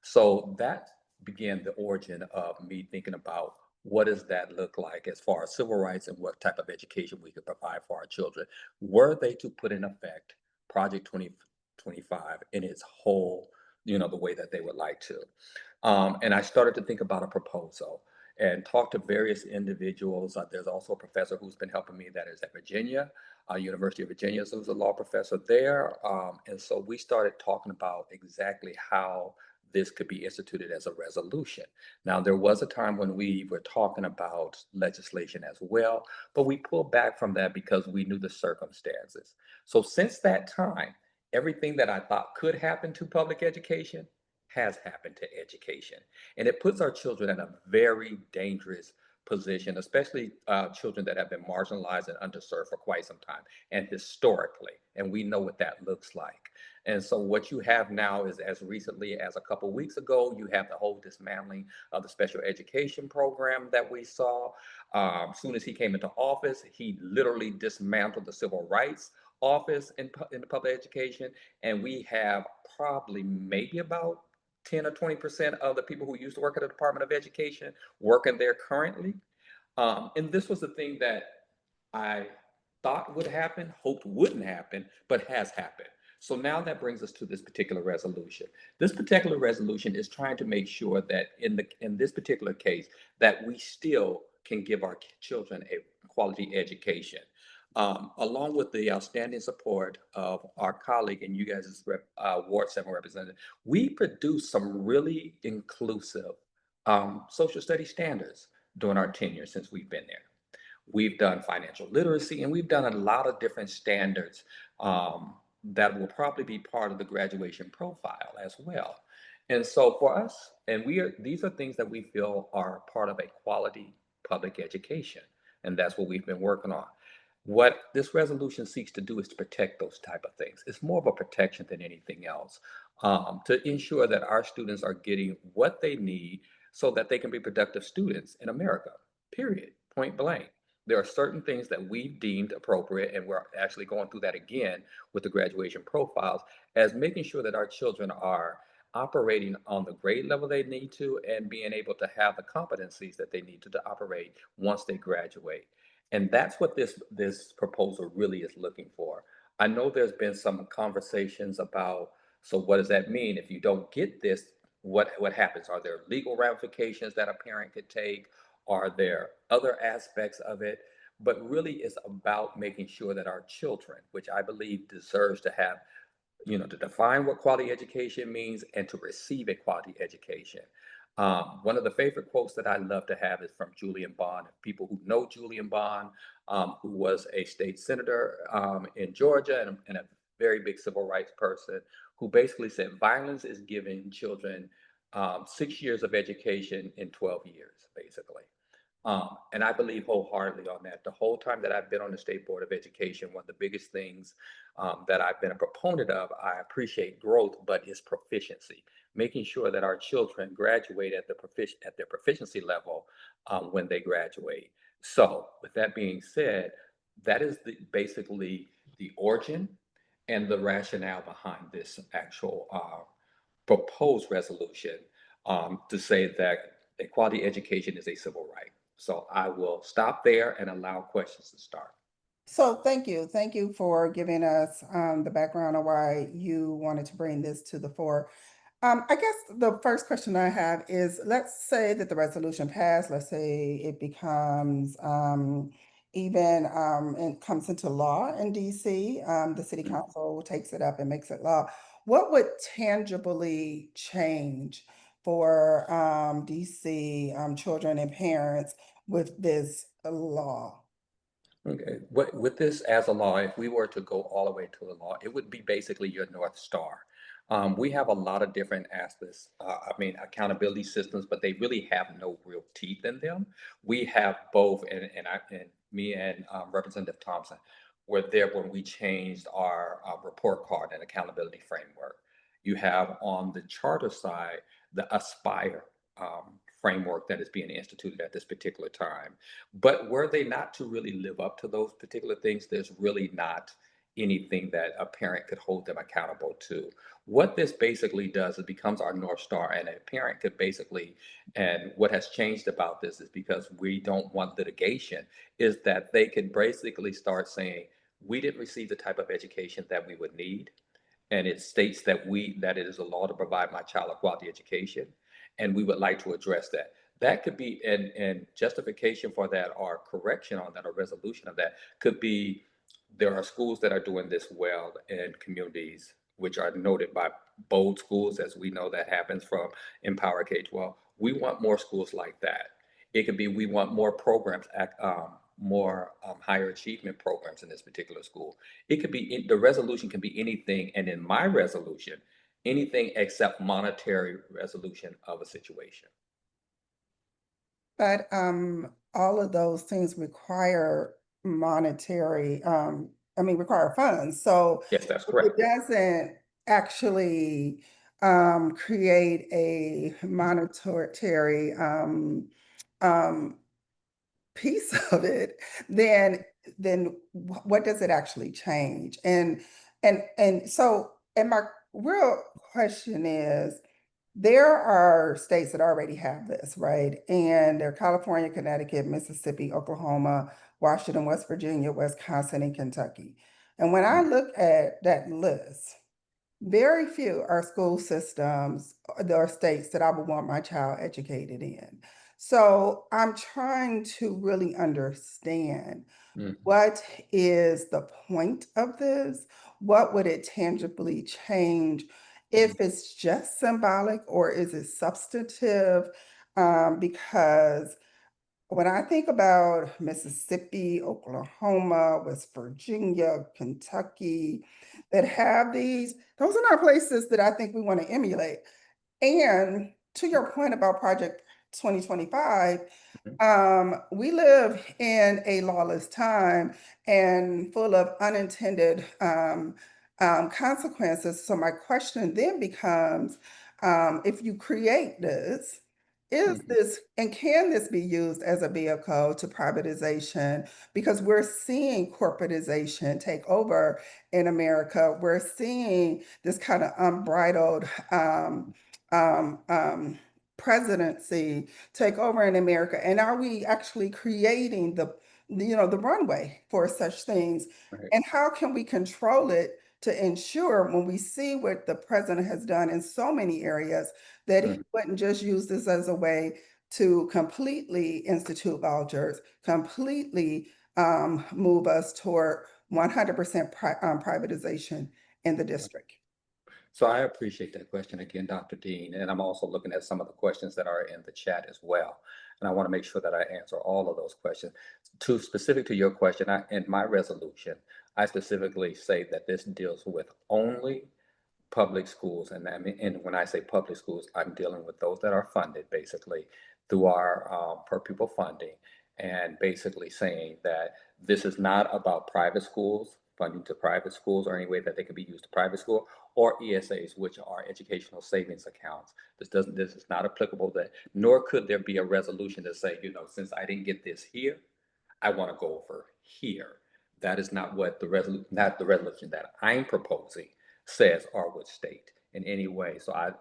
So that began the origin of me thinking about what does that look like as far as civil rights and what type of education we could provide for our children. Were they to put in effect Project 2025 in its whole the way that they would like to. And I started to think about a proposal and talk to various individuals. There's also a professor who's been helping me that is at Virginia, University of Virginia, so who's a law professor there. And so we started talking about exactly how this could be instituted as a resolution. Now, there was a time when we were talking about legislation as well, but we pulled back from that because we knew the circumstances. So since that time, everything that I thought could happen to public education has happened to education. And it puts our children in a very dangerous position, especially children that have been marginalized and underserved for quite some time and historically. And we know what that looks like. And so what you have now is, as recently as a couple weeks ago, you have the whole dismantling of the special education program that we saw. As soon as he came into office, he literally dismantled the civil rights office in the public education. And we have probably maybe about 10 or 20% of the people who used to work at the Department of Education working there currently. And this was the thing that I thought would happen, hoped wouldn't happen, but has happened. So now that brings us to this particular resolution. This particular resolution is trying to make sure that in this particular case, that we still can give our children a quality education. Along with the outstanding support of our colleague and you guys as Ward 7 representative, we produced some really inclusive social studies standards during our tenure since we've been there. We've done financial literacy, and we've done a lot of different standards that will probably be part of the graduation profile as well. And so for us, these are things that we feel are part of a quality public education, and that's what we've been working on. What this resolution seeks to do is to protect those type of things. It's more of a protection than anything else, to ensure that our students are getting what they need so that they can be productive students in America, period, point blank. There are certain things that we've deemed appropriate, and we're actually going through that again with the graduation profiles, as making sure that our children are operating on the grade level they need to and being able to have the competencies that they need to operate once they graduate. And that's what this proposal really is looking for. I know there's been some conversations about, so what does that mean? If you don't get this, what happens? Are there legal ramifications that a parent could take? Are there other aspects of it? But really it's about making sure that our children, which I believe deserves to have, to define what quality education means and to receive a quality education. One of the favorite quotes that I love to have is from Julian Bond. People who know Julian Bond, who was a state senator in Georgia and a very big civil rights person, who basically said violence is giving children 6 years of education in 12 years, basically. And I believe wholeheartedly on that. The whole time that I've been on the State Board of Education, one of the biggest things that I've been a proponent of, I appreciate growth, but is proficiency, making sure that our children graduate at their proficiency level when they graduate. So with that being said, that is basically the origin and the rationale behind this actual proposed resolution to say that a quality education is a civil right. So I will stop there and allow questions to start. So thank you. Thank you for giving us the background of why you wanted to bring this to the fore. I guess the first question I have is, let's say that the resolution passed, let's say it becomes even and comes into law in DC, the city council takes it up and makes it law. What would tangibly change for DC children and parents with this law? Okay, with this as a law, if we were to go all the way to the law, it would be basically your North Star. We have a lot of different aspects, accountability systems, but they really have no real teeth in them. We have both, and me and Representative Thompson were there when we changed our report card and accountability framework. You have on the charter side, the Aspire framework that is being instituted at this particular time. But were they not to really live up to those particular things, there's really not anything that a parent could hold them accountable to. What this basically does is becomes our North Star, and a parent could basically, and what has changed about this is because we don't want litigation, is that they could basically start saying, we didn't receive the type of education that we would need. and it states that it is a law to provide my child a quality education, and we would like to address that. That could be, and justification for that or correction on that or resolution of that could be, there are schools that are doing this well in communities which are noted by bold schools, as we know that happens from Empower K-12. We want more schools like that. It could be, we want more programs, more higher achievement programs in this particular school. It could be, the resolution can be anything, and in my resolution, anything except monetary resolution of a situation. But all of those things require monetary, require funds. So Yes, that's it correct. doesn't actually create a monetary piece of it, then what does it actually change? And my real question is, there are states that already have this, right? And they're California, Connecticut, Mississippi, Oklahoma, Washington, West Virginia, Wisconsin, and Kentucky. And when I look at that list, very few are school systems or states that I would want my child educated in. So I'm trying to really understand, what is the point of this? What would it tangibly change? If it's just symbolic, or is it substantive? Because when I think about Mississippi, Oklahoma, West Virginia, Kentucky, that have these, those are not places that I think we want to emulate. And to your point about Project 2025, we live in a lawless time and full of unintended consequences. So my question then becomes, if you create this, is this, and can this be used as a vehicle to privatization? Because we're seeing corporatization take over in America. We're seeing this kind of unbridled presidency take over in America. And are we actually creating the runway for such things? Right. And how can we control it to ensure, when we see what the president has done in so many areas, that he wouldn't just use this as a way to completely institute vouchers, completely move us toward 100% privatization in the district? So I appreciate that question again, Dr. Dean, and I'm also looking at some of the questions that are in the chat as well. And I want to make sure that I answer all of those questions. Specific to your question, in my resolution, I specifically say that this deals with only public schools. And when I say public schools, I'm dealing with those that are funded basically through our per pupil funding, and basically saying that this is not about private schools, funding to private schools, or any way that they can be used to private school, or ESAs, which are educational savings accounts. This is not applicable, that, nor could there be a resolution to say, since I didn't get this here, I want to go over here. That is not what the resolution that I'm proposing says or would state in any way. So I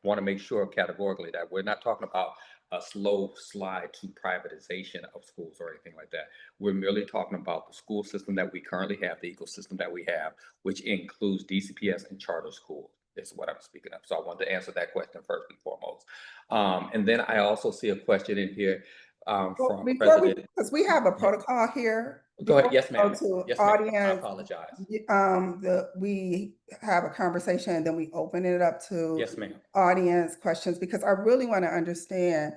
want to make sure categorically that we're not talking about a slow slide to privatization of schools or anything like that. We're merely talking about the school system that we currently have, the ecosystem that we have, which includes DCPS and charter schools, is what I'm speaking of. So I wanted to answer that question first and foremost. And then I also see a question in here from President. Because we have a protocol here. Go ahead. Yes, Before we ma'am. go to Yes, ma'am. I audience, apologize. we have a conversation and then we open it up to Yes, ma'am. audience questions, because I really want to understand,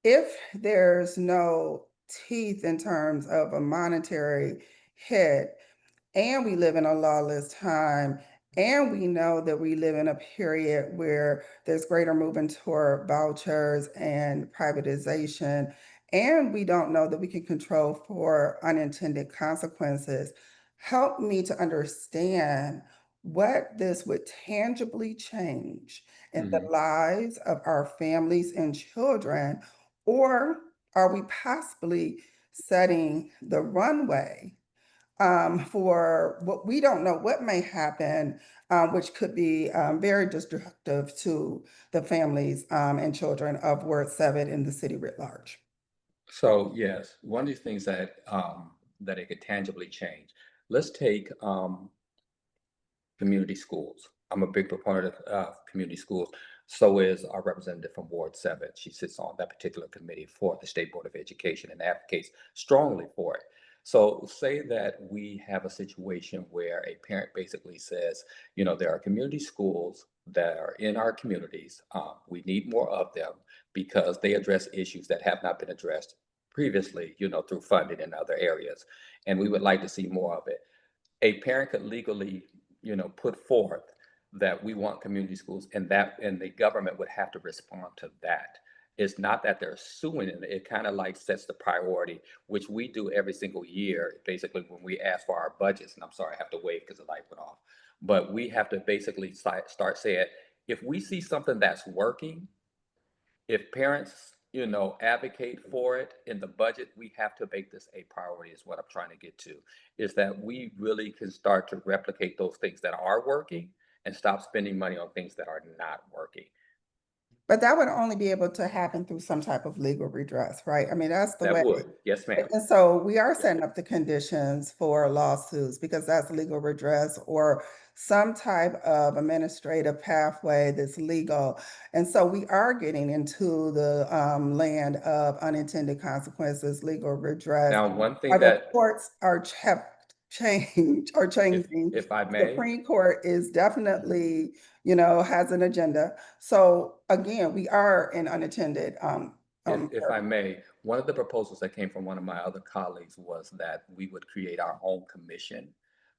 if there's no teeth in terms of a monetary hit, and we live in a lawless time, and we know that we live in a period where there's greater movement toward vouchers and privatization, and we don't know that we can control for unintended consequences. Help me to understand what this would tangibly change in the lives of our families and children, or are we possibly setting the runway for what we don't know what may happen, which could be very destructive to the families and children of Ward 7 in the city writ large? So yes, one of these things that it could tangibly change. Let's take community schools. I'm a big proponent of community schools. So is our representative from Ward 7. She sits on that particular committee for the State Board of Education and advocates strongly for it. So say that we have a situation where a parent basically says, you know, there are community schools that are in our communities. We need more of them because they address issues that have not been addressed previously, you know, through funding in other areas. And we would like to see more of it. A parent could legally, you know, put forth that we want community schools, and the government would have to respond to that. It's not that they're suing it. It kind of like sets the priority, which we do every single year, basically when we ask for our budgets. And I'm sorry, I have to wait because the light went off. But we have to basically start saying, if we see something that's working, if parents, you know, advocate for it in the budget, we have to make this a priority is what I'm trying to get to, is that we really can start to replicate those things that are working and stop spending money on things that are not working. But that would only be able to happen through some type of legal redress, right? I mean, that's the way. That would, yes, ma'am. And so we are setting up the conditions for lawsuits because that's legal redress or some type of administrative pathway that's legal. And so we are getting into the land of unintended consequences, legal redress. Now, one thing The that, courts have changing. if I The may, Supreme Court is definitely, you know, has an agenda. So again, we are in unintended if I may, one of the proposals that came from one of my other colleagues was that we would create our own commission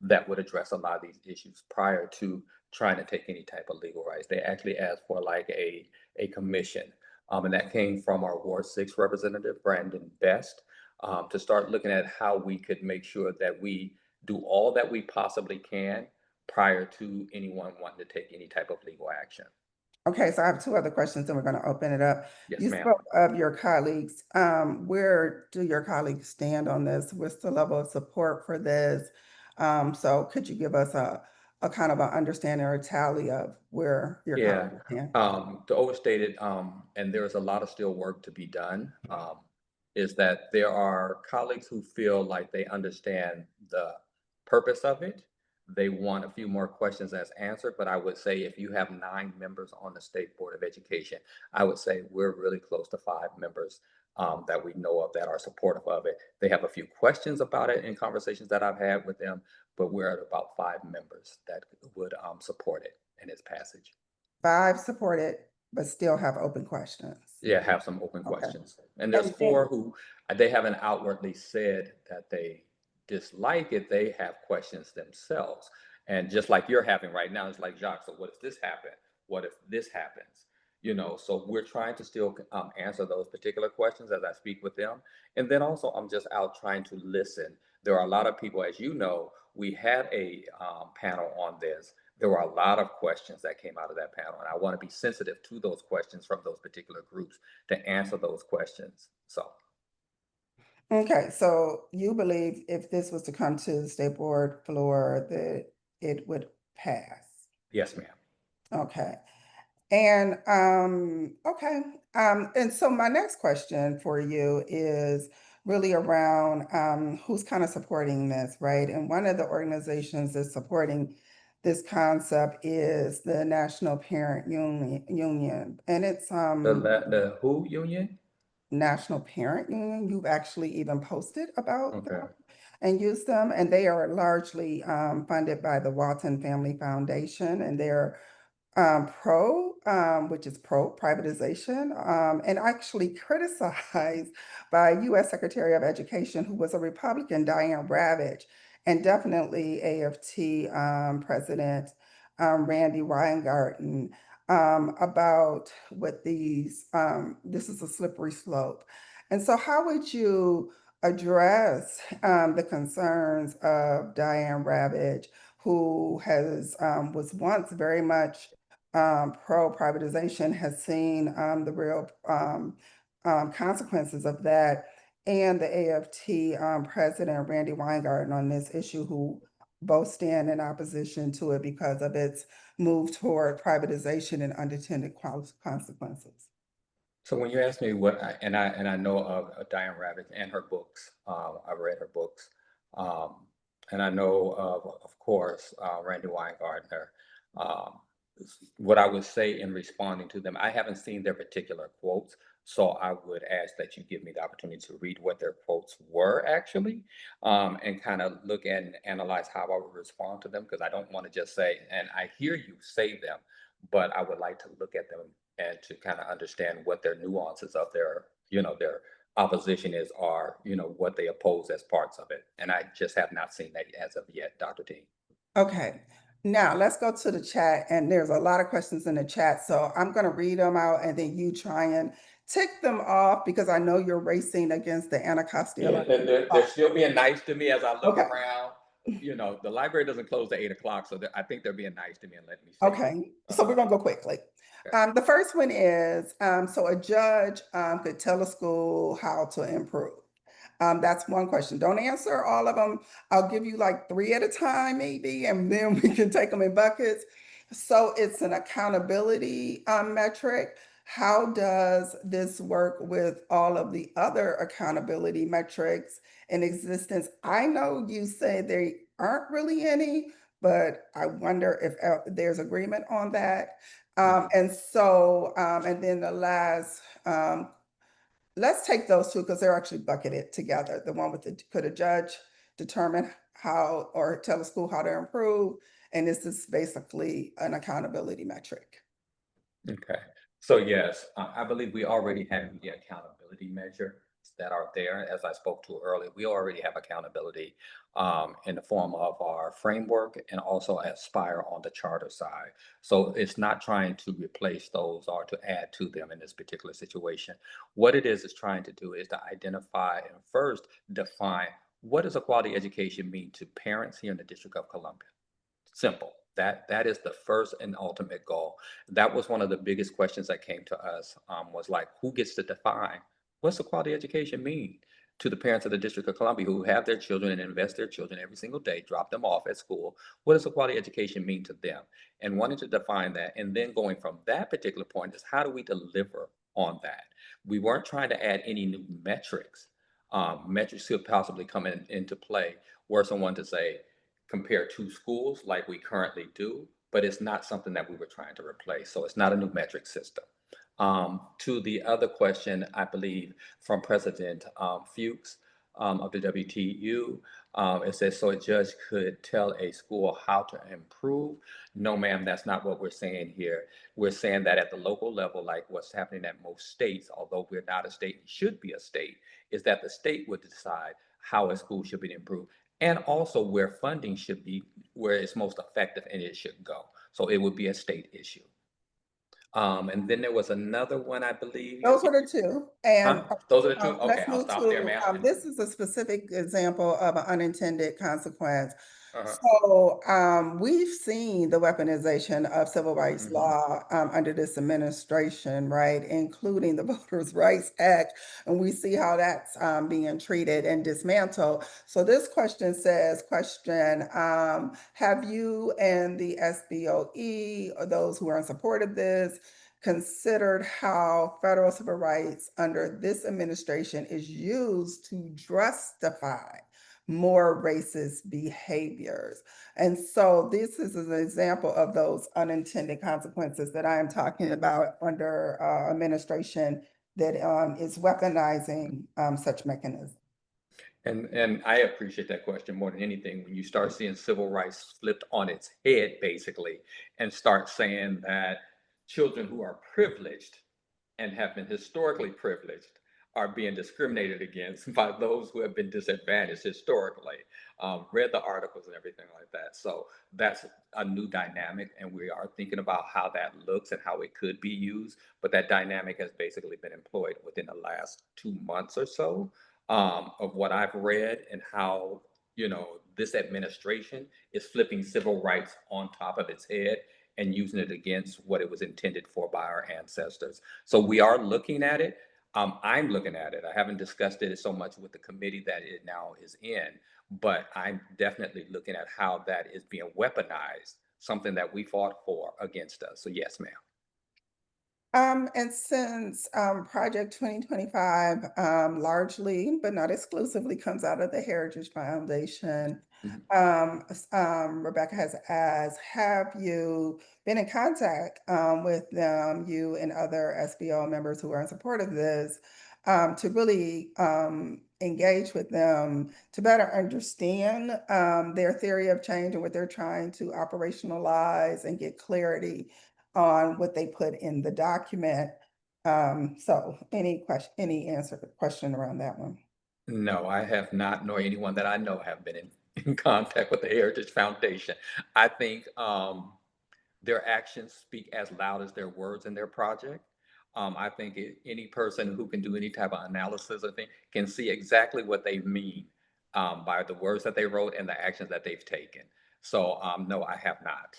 that would address a lot of these issues prior to trying to take any type of legal rights. They actually asked for like a commission. And that came from our Ward 6 representative, Brandon Best, to start looking at how we could make sure that we do all that we possibly can prior to anyone wanting to take any type of legal action. Okay, so I have two other questions and we're going to open it up. Yes, You ma'am. spoke of your colleagues. Where do your colleagues stand on this? What's the level of support for this? So could you give us a kind of an understanding or a tally of where your Yeah, colleagues stand? to overstate it, and there's a lot of still work to be done, is that there are colleagues who feel like they understand the purpose of it. They want a few more questions as answered, but I would say if you have 9 members on the State Board of Education, I would say we're really close to 5 members that we know of that are supportive of it. They have a few questions about it in conversations that I've had with them, but we're at about 5 members that would support it in its passage. 5 support it, but still have open questions. Yeah, have some open Okay. questions. And there's And 4 who they haven't outwardly said that they dislike it. They have questions themselves. And just like you're having right now, it's like, Jacque, so what if this happens? What if this happens? You know, so we're trying to still answer those particular questions as I speak with them. And then also I'm just out trying to listen. There are a lot of people, as you know, we had a panel on this. There were a lot of questions that came out of that panel, and I want to be sensitive to those questions from those particular groups to answer those questions. So, okay, so you believe if this was to come to the state board floor that it would pass? yes, ma'am. Okay. And okay. And so my next question for you is really around who's kind of supporting this, right? And one of the organizations that's supporting this concept is the National Parent Union. And it's The who union? National Parent Union. You've actually even posted about Okay. them and used them, and they are largely funded by the Walton Family Foundation, and they're which is pro privatization, and actually criticized by U.S. Secretary of Education, who was a Republican, Diane Ravitch, and definitely AFT President Randy Weingarten about what these, this is a slippery slope. And so how would you address the concerns of Diane Ravitch, who has was once very much pro-privatization, has seen the real consequences of that, and the AFT President Randy Weingarten on this issue, who both stand in opposition to it because of its move toward privatization and unintended consequences. So when you ask me what, and I know of Diane Ravitch and her books, I've read her books. And I know of course, Randy Weingartner. Um, what I would say in responding to them, I haven't seen their particular quotes, so I would ask that you give me the opportunity to read what their quotes were actually, and kind of look at and analyze how I would respond to them, because I don't want to just say, and I hear you say them, but I would like to look at them and to kind of understand what their nuances of their, their opposition is, are, what they oppose as parts of it. And I just have not seen that as of yet, Dr. Dean. Okay, now let's go to the chat, and there's a lot of questions in the chat, so I'm gonna read them out and then you try and tick them off because I know you're racing against the Anacostia. Yeah, they're still being nice to me as I look Okay. around. The library doesn't close at 8 o'clock, so I think they're being nice to me and letting me see. Okay, so we're gonna go quickly. Okay. The first one is, so a judge could tell a school how to improve. That's one question. Don't answer all of them. I'll give you like 3 at a time, maybe, and then we can take them in buckets. So it's an accountability metric. How does this work with all of the other accountability metrics in existence? I know you say there aren't really any, but I wonder if there's agreement on that. And then the last, let's take those two because they're actually bucketed together. The one with the, could a judge determine how or tell a school how to improve? And this is basically an accountability metric. Okay. So yes, I believe we already have the accountability measures that are there. As I spoke to earlier, we already have accountability in the form of our framework and also Aspire on the charter side. So it's not trying to replace those or to add to them in this particular situation. What it is trying to do is to identify and first define what does a quality education mean to parents here in the District of Columbia. Simple. That is the first and ultimate goal. That was one of the biggest questions that came to us, was like, who gets to define what's a quality education mean to the parents of the District of Columbia who have their children and invest their children every single day, drop them off at school? What does a quality education mean to them? And wanting to define that, and then going from that particular point is how do we deliver on that? We weren't trying to add any new metrics. Metrics could possibly come into play were someone to say, compare two schools like we currently do, but it's not something that we were trying to replace. So it's not a new metric system. To the other question, I believe from President Fuchs of the WTU, it says, so a judge could tell a school how to improve. No, ma'am, that's not what we're saying here. We're saying that at the local level, like what's happening at most states, although we're not a state and should be a state, is that the state would decide how a school should be improved, and also where funding should be, where it's most effective and it should go. So it would be a state issue. And then there was another one, I believe. Those are the two. And Those are the two? let's Okay, I'll move stop there, to, ma'am. this is a specific example of an unintended consequence. Uh-huh. So we've seen the weaponization of civil rights Mhm. law under this administration, right? Including the Voters' Rights Act. And we see how that's being treated and dismantled. So this question says, have you and the SBOE, or those who are in support of this, considered how federal civil rights under this administration is used to justify more racist behaviors? And so this is an example of those unintended consequences that I am talking about under administration that is weaponizing such mechanisms. And I appreciate that question more than anything. When you start seeing civil rights flipped on its head, basically, and start saying that children who are privileged and have been historically privileged are being discriminated against by those who have been disadvantaged historically. Read the articles and everything like that. So that's a new dynamic, and we are thinking about how that looks and how it could be used. But that dynamic has basically been employed within the last 2 months or so, of what I've read, and how, this administration is flipping civil rights on top of its head and using it against what it was intended for by our ancestors. So we are looking at it. I'm looking at it. I haven't discussed it so much with the committee that it now is in, but I'm definitely looking at how that is being weaponized, something that we fought for against us. So yes, ma'am. And since Project 2025 largely, but not exclusively, comes out of the Heritage Foundation, Rebecca has asked, have you been in contact with them, you and other SBO members who are in support of this, to really engage with them to better understand their theory of change and what they're trying to operationalize and get clarity on what they put in the document? So any question around that one? No, I have not, nor anyone that I know have been in contact with the Heritage Foundation. I think their actions speak as loud as their words in their project. I think any person who can do any type of analysis or thing can see exactly what they mean by the words that they wrote and the actions that they've taken. So no, I have not.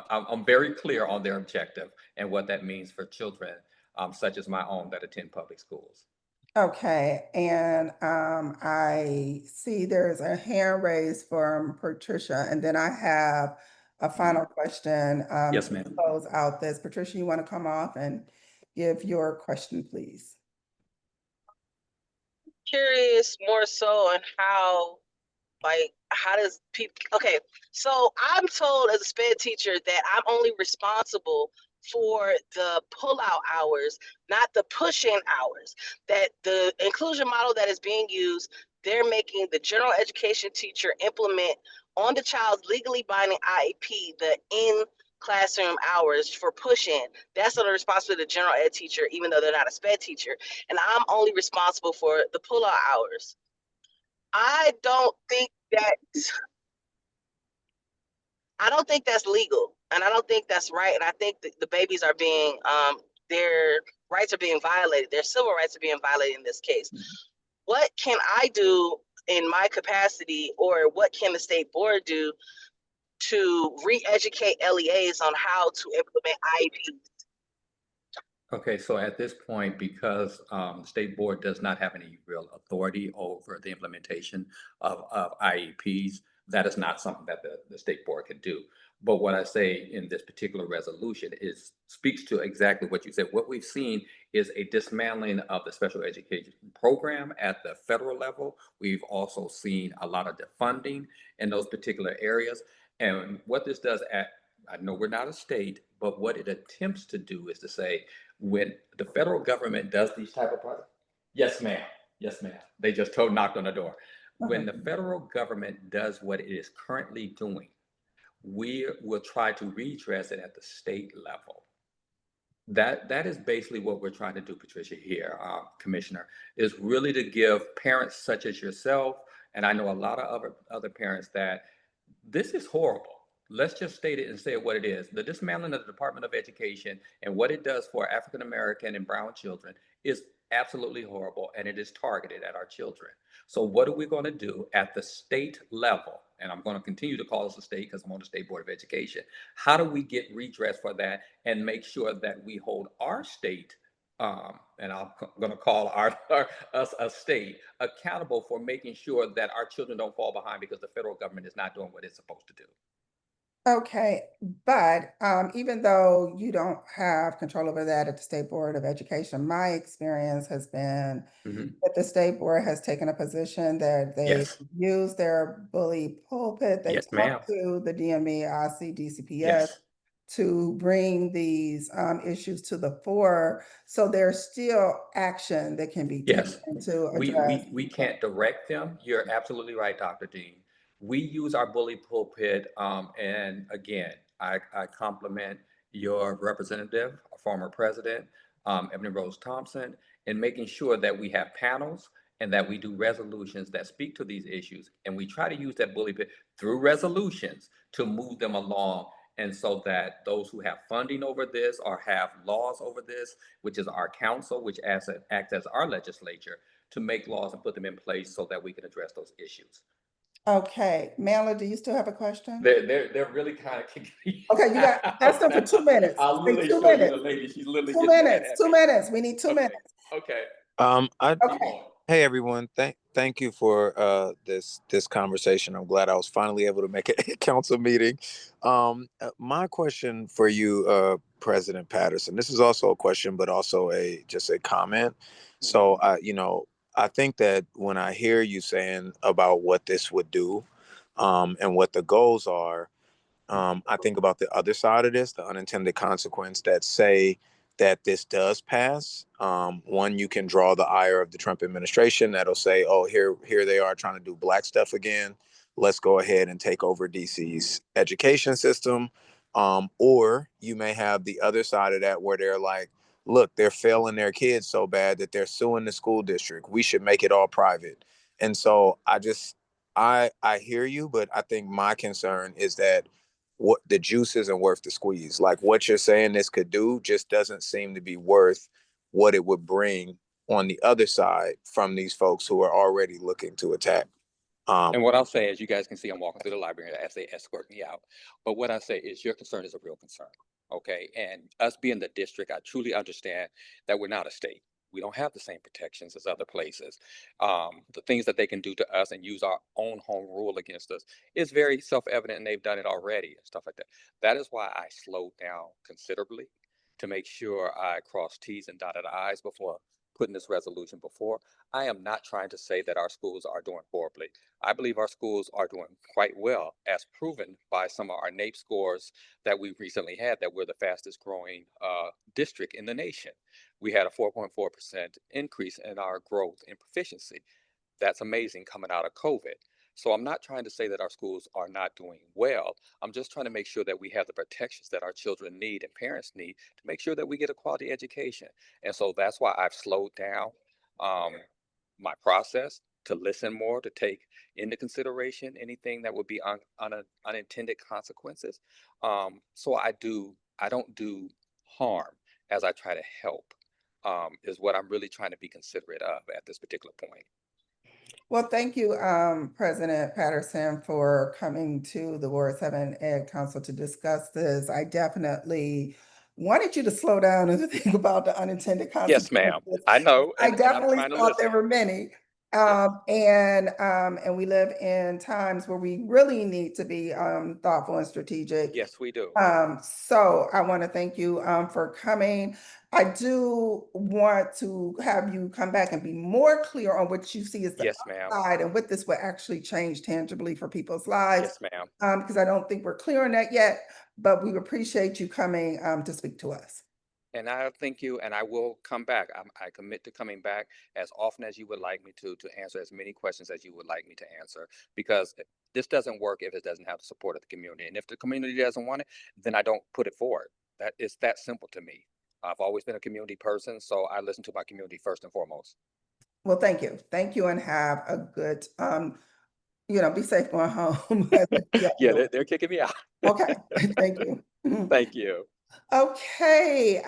I'm very clear on their objective and what that means for children such as my own that attend public schools. Okay, and I see there's a hand raised from Patricia, and then I have a final question Yes, to ma'am. close out this. Patricia, you want to come off and give your question, please? Curious more so on how, like, how does people, okay, so I'm told as a SPED teacher that I'm only responsible for the pull-out hours, not the push-in hours. That the inclusion model that is being used, they're making the general education teacher implement on the child's legally binding IEP the in-classroom hours for push-in. That's not the responsibility of the general ed teacher, even though they're not a SPED teacher. And I'm only responsible for the pull-out hours. I don't think that's legal, and I don't think that's right. And I think the babies are being their rights are being violated. Their civil rights are being violated in this case. What can I do in my capacity, or what can the state board do to re-educate LEAs on how to implement IEPs? Okay, so at this point, because the state board does not have any real authority over the implementation of IEPs, that is not something that the state board can do. But what I say in this particular resolution speaks to exactly what you said. What we've seen is a dismantling of the special education program at the federal level. We've also seen a lot of defunding in those particular areas. And what this does I know we're not a state, but what it attempts to do is to say, when the federal government does these type of projects, yes, ma'am. Yes, ma'am. They just knocked on the door. When the federal government does what it is currently doing, we will try to redress it at the state level. That is basically what we're trying to do, Patricia, here, Commissioner, is really to give parents such as yourself, and I know a lot of other parents, that this is horrible. Let's just state it and say what it is. The dismantling of the Department of Education and what it does for African American and brown children is absolutely horrible, and it is targeted at our children. So what are we going to do at the state level? And I'm going to continue to call us a state because I'm on the State Board of Education. How do we get redress for that and make sure that we hold our state, and I'm going to call us a state, accountable for making sure that our children don't fall behind because the federal government is not doing what it's supposed to do? Okay, but even though you don't have control over that at the State Board of Education, my experience has been that the State Board has taken a position that they Yes. use their bully pulpit, they Yes, ma'am. talk to the DME, IC, DCPS Yes. to bring these issues to the fore. So there's still action that can be Yes. taken to address. We can't direct them. You're absolutely right, Dr. Dean. We use our bully pulpit, and again, I compliment your representative, former president, Eboni-Rose Thompson, in making sure that we have panels and that we do resolutions that speak to these issues. And we try to use that bully pulpit through resolutions to move them along. And so that those who have funding over this or have laws over this, which is our council, which acts as our legislature, to make laws and put them in place so that we can address those issues. Okay, Mela, do you still have a question? They're really kind of kicking me. Okay, you got, ask them for 2 minutes. I'll literally Say 2 show you minutes. the lady. She's literally 2 getting mad minutes, at 2 me. minutes. We need 2 Okay. minutes. Okay. Okay. Hey everyone, thank you for this conversation. I'm glad I was finally able to make a council meeting. My question for you, President Patterson. This is also a question, but also just a comment. So I think that when I hear you saying about what this would do, and what the goals are. I think about the other side of this, the unintended consequence that say that this does pass. One, you can draw the ire of the Trump administration that'll say, oh, here they are trying to do black stuff again. Let's go ahead and take over DC's education system. Or you may have the other side of that where they're like, look, they're failing their kids so bad that they're suing the school district. We should make it all private. And so I hear you, but I think my concern is that what the juice isn't worth the squeeze. Like what you're saying this could do just doesn't seem to be worth what it would bring on the other side from these folks who are already looking to attack. And what I'll say is, you guys can see I'm walking through the library as they escort me out. But what I say is, your concern is a real concern. Okay. And us being the district, I truly understand that we're not a state. We don't have the same protections as other places. The things that they can do to us and use our own home rule against us is very self-evident, and they've done it already and stuff like that. That is why I slowed down considerably to make sure I crossed T's and dotted I's before putting this resolution before. I am not trying to say that our schools are doing horribly. I believe our schools are doing quite well, as proven by some of our NAEP scores that we recently had, that we're the fastest growing district in the nation. We had a 4.4% increase in our growth in proficiency. That's amazing coming out of COVID. So I'm not trying to say that our schools are not doing well. I'm just trying to make sure that we have the protections that our children need and parents need to make sure that we get a quality education. And so that's why I've slowed down my process to listen more, to take into consideration anything that would be unintended consequences. So I don't do harm as I try to help, is what I'm really trying to be considerate of at this particular point. Well, thank you, President Patterson, for coming to the Ward 7 Ed Council to discuss this. I definitely wanted you to slow down and to think about the unintended consequences. Yes, ma'am. I know. I And I'm definitely trying to thought there listen. were many. Yes. And we live in times where we really need to be thoughtful and strategic. Yes, we do. So I want to thank you for coming. I do want to have you come back and be more clear on what you see as the Yes, ma'am. upside and what this will actually change tangibly for people's lives. Yes, ma'am. Because I don't think we're clear on that yet, but we appreciate you coming to speak to us. And I thank you, and I will come back. I commit to coming back as often as you would like me to answer as many questions as you would like me to answer, because this doesn't work if it doesn't have the support of the community. And if the community doesn't want it, then I don't put it forward. That is that simple to me. I've always been a community person, so I listen to my community first and foremost. Well, thank you. Thank you, and have a good, be safe going home. Yeah, they're kicking me out. Okay, thank you. Thank you. Okay,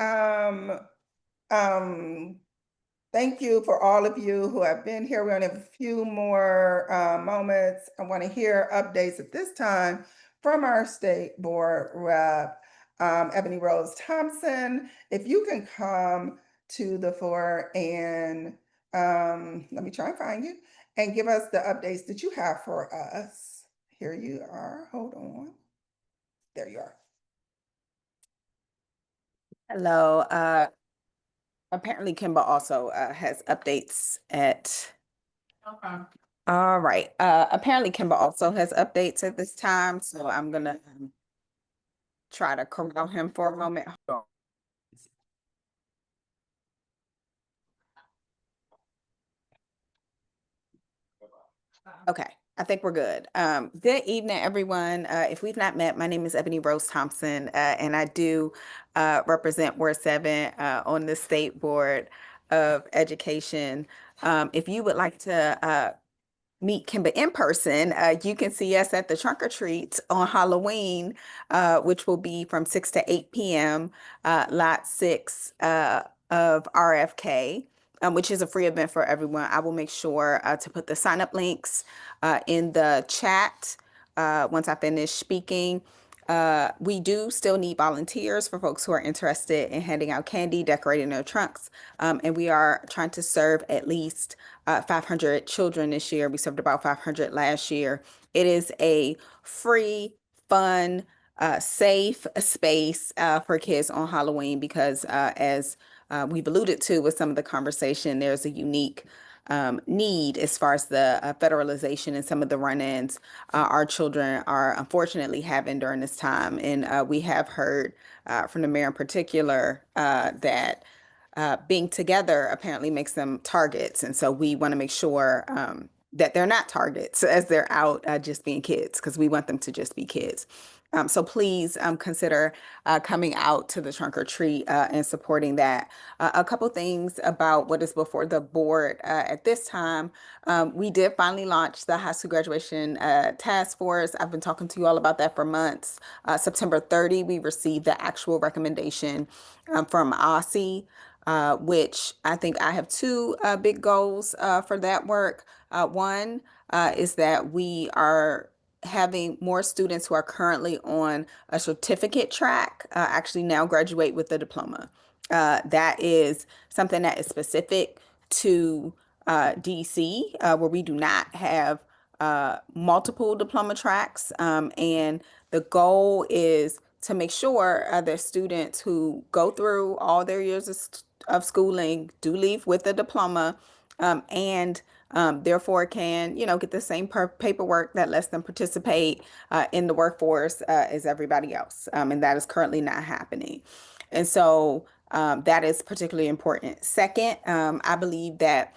thank you for all of you who have been here. We only have a few more moments. I want to hear updates at this time from our state board rep, Eboni-Rose Thompson. If you can come to the floor and let me try and find you and give us the updates that you have for us. Here you are. Hold on. There you are. Hello. Apparently Kimba also has updates at. Okay. All right. Apparently Kimba also has updates at this time, so I'm gonna try to corral him for a moment. Hold on. Okay, I think we're good. Good evening, everyone. If we've not met, my name is Eboni-Rose Thompson, and I do represent Ward 7 on the State Board of Education. If you would like to meet Kimba in person, you can see us at the Trunk or Treat on Halloween, which will be from 6 to 8 p.m., Lot 6 of RFK. Which is a free event for everyone. I will make sure to put the sign up links in the chat once I finish speaking. We do still need volunteers for folks who are interested in handing out candy, decorating their trunks. And we are trying to serve at least 500 children this year. We served about 500 last year. It is a free, fun, safe space for kids on Halloween because as we've alluded to with some of the conversation, there's a unique need as far as the federalization and some of the run-ins our children are unfortunately having during this time. And we have heard from the mayor in particular that being together apparently makes them targets. And so we want to make sure that they're not targets as they're out just being kids, because we want them to just be kids. So please consider coming out to the trunk or treat and supporting that. A couple things about what is before the board at this time. We did finally launch the high school graduation task force. I've been talking to you all about that for months. September 30, we received the actual recommendation from OSSE, which I think I have two big goals for that work. One is that we are having more students who are currently on a certificate track actually now graduate with a diploma. That is something that is specific to DC, where we do not have multiple diploma tracks. And the goal is to make sure that students who go through all their years of schooling do leave with a diploma, and therefore can, get the same paperwork that lets them participate in the workforce as everybody else. And that is currently not happening. And so that is particularly important. Second, I believe that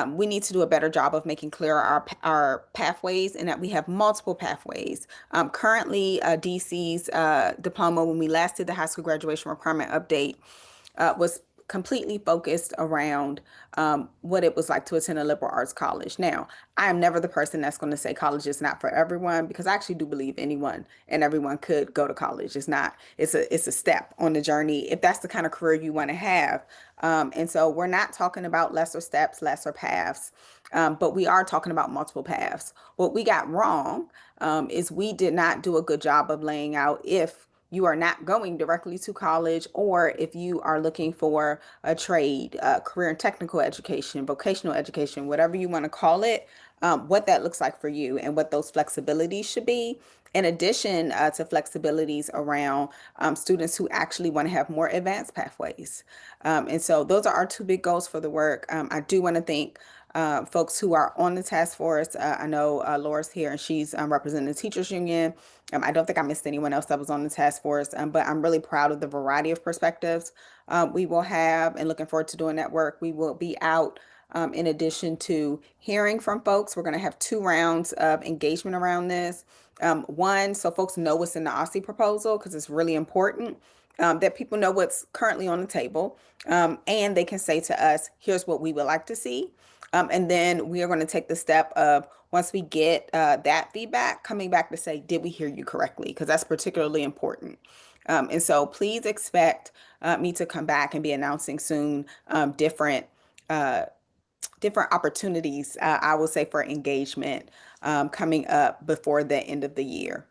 we need to do a better job of making clear our pathways, and that we have multiple pathways. Currently, DC's diploma, when we last did the high school graduation requirement update, was completely focused around what it was like to attend a liberal arts college. Now, I am never the person that's going to say college is not for everyone, because I actually do believe anyone and everyone could go to college. It's a step on the journey if that's the kind of career you want to have. And so we're not talking about lesser steps, lesser paths, but we are talking about multiple paths. What we got wrong is we did not do a good job of laying out if you are not going directly to college, or if you are looking for a trade, career and technical education, vocational education, whatever you want to call it, what that looks like for you and what those flexibilities should be. In addition to flexibilities around students who actually want to have more advanced pathways. And so those are our two big goals for the work. I do want to thank folks who are on the task force. I know Laura's here, and she's representing the teachers union. I don't think I missed anyone else that was on the task force, but I'm really proud of the variety of perspectives we will have, and looking forward to doing that work. We will be out in addition to hearing from folks. We're going to have 2 rounds of engagement around this. One, so folks know what's in the OSSE proposal, because it's really important that people know what's currently on the table, and they can say to us, here's what we would like to see. And then we are going to take the step of, once we get that feedback, coming back to say, did we hear you correctly? Because that's particularly important. And so please expect me to come back and be announcing soon different opportunities, I will say, for engagement coming up before the end of the year.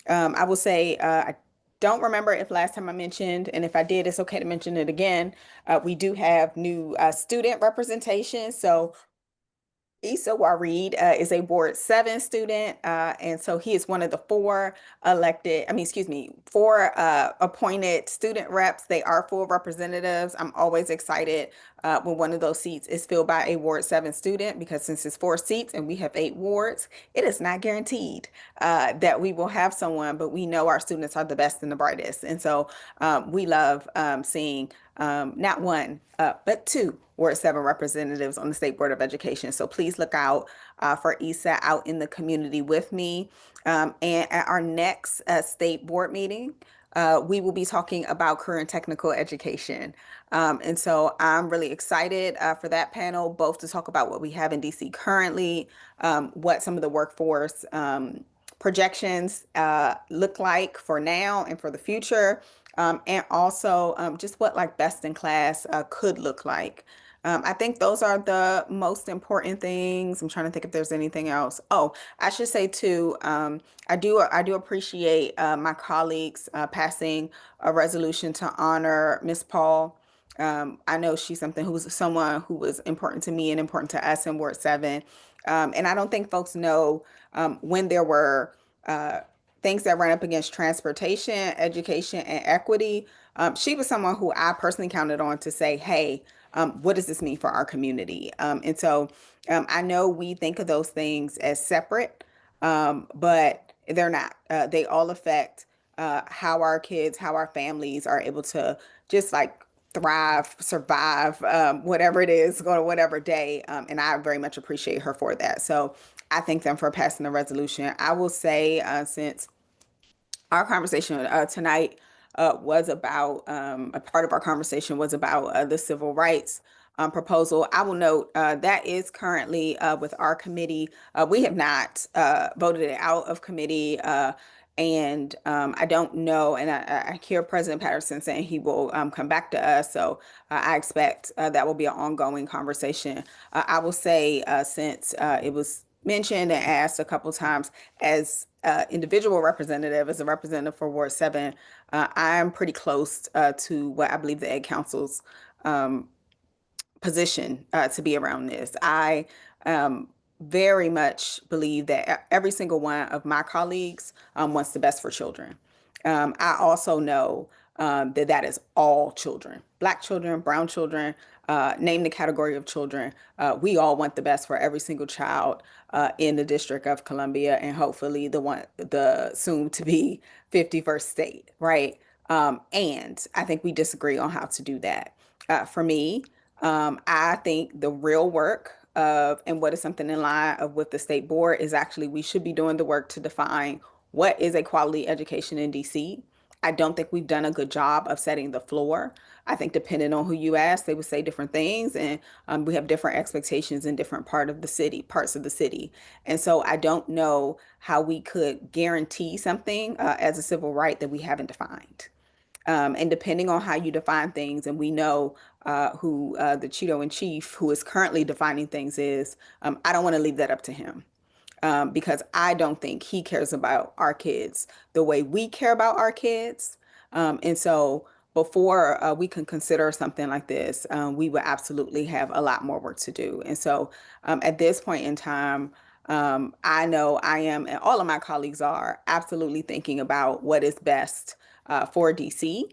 I will say, I don't remember if last time I mentioned, and if I did, it's okay to mention it again. We do have new student representation. So Issa Wareed is a Ward 7 student, and so he is one of the 4 appointed student reps. They are full representatives. I'm always excited when one of those seats is filled by a Ward 7 student, because since it's 4 seats and we have 8 wards, it is not guaranteed that we will have someone, but we know our students are the best and the brightest. And so we love seeing not 1, but 2 Ward 7 representatives on the State Board of Education. So please look out for Issa out in the community with me. And at our next state board meeting, we will be talking about career and technical education. And so I'm really excited for that panel, both to talk about what we have in DC currently, what some of the workforce projections look like for now and for the future, and also just what like best in class could look like. I think those are the most important things. I'm trying to think if there's anything else. Oh, I should say too, I do appreciate my colleagues passing a resolution to honor Miss Paul. I know she's someone who was important to me and important to us in Ward 7. And I don't think folks know when there were things that ran up against transportation, education, and equity. she was someone who I personally counted on to say, hey, what does this mean for our community? And so I know we think of those things as separate, but they're not. They all affect how our kids, how our families are able to just like thrive, survive, whatever it is, go to whatever day. And I very much appreciate her for that. So I thank them for passing the resolution. I will say, since our conversation tonight was about, a part of our conversation was about the civil rights proposal. I will note that is currently with our committee. We have not voted it out of committee. And I don't know, and I hear President Patterson saying he will come back to us. So I expect that will be an ongoing conversation. I will say, since it was mentioned and asked a couple times, as individual representative, as a representative for Ward 7, I'm pretty close to what I believe the Ed Council's position to be around this. I very much believe that every single one of my colleagues wants the best for children. I also know that that is all children, Black children, brown children, name the category of children. We all want the best for every single child in the District of Columbia, and hopefully the soon to be 51st state, right? And I think we disagree on how to do that. For me, I think the real work of, and what is something in line of with the state board, is actually we should be doing the work to define what is a quality education in DC. I don't think we've done a good job of setting the floor. I think depending on who you ask, they would say different things, and we have different expectations in different parts of the city. And so I don't know how we could guarantee something as a civil right that we haven't defined. And depending on how you define things, and we know who the Cheeto-in-Chief, who is currently defining things, is, I don't want to leave that up to him. Because I don't think he cares about our kids the way we care about our kids. And so before we can consider something like this, we would absolutely have a lot more work to do. And so at this point in time, I know I am, and all of my colleagues are, absolutely thinking about what is best for DC.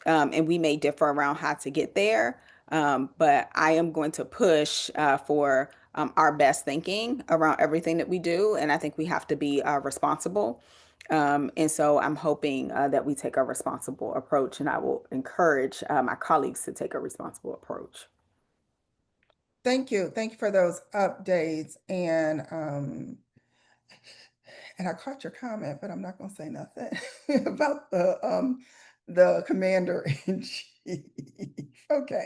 And we may differ around how to get there, but I am going to push for our best thinking around everything that we do. And I think we have to be responsible. And so I'm hoping that we take a responsible approach, and I will encourage my colleagues to take a responsible approach. Thank you. Thank you for those updates. And I caught your comment, but I'm not going to say nothing about the commander-in-chief. Okay.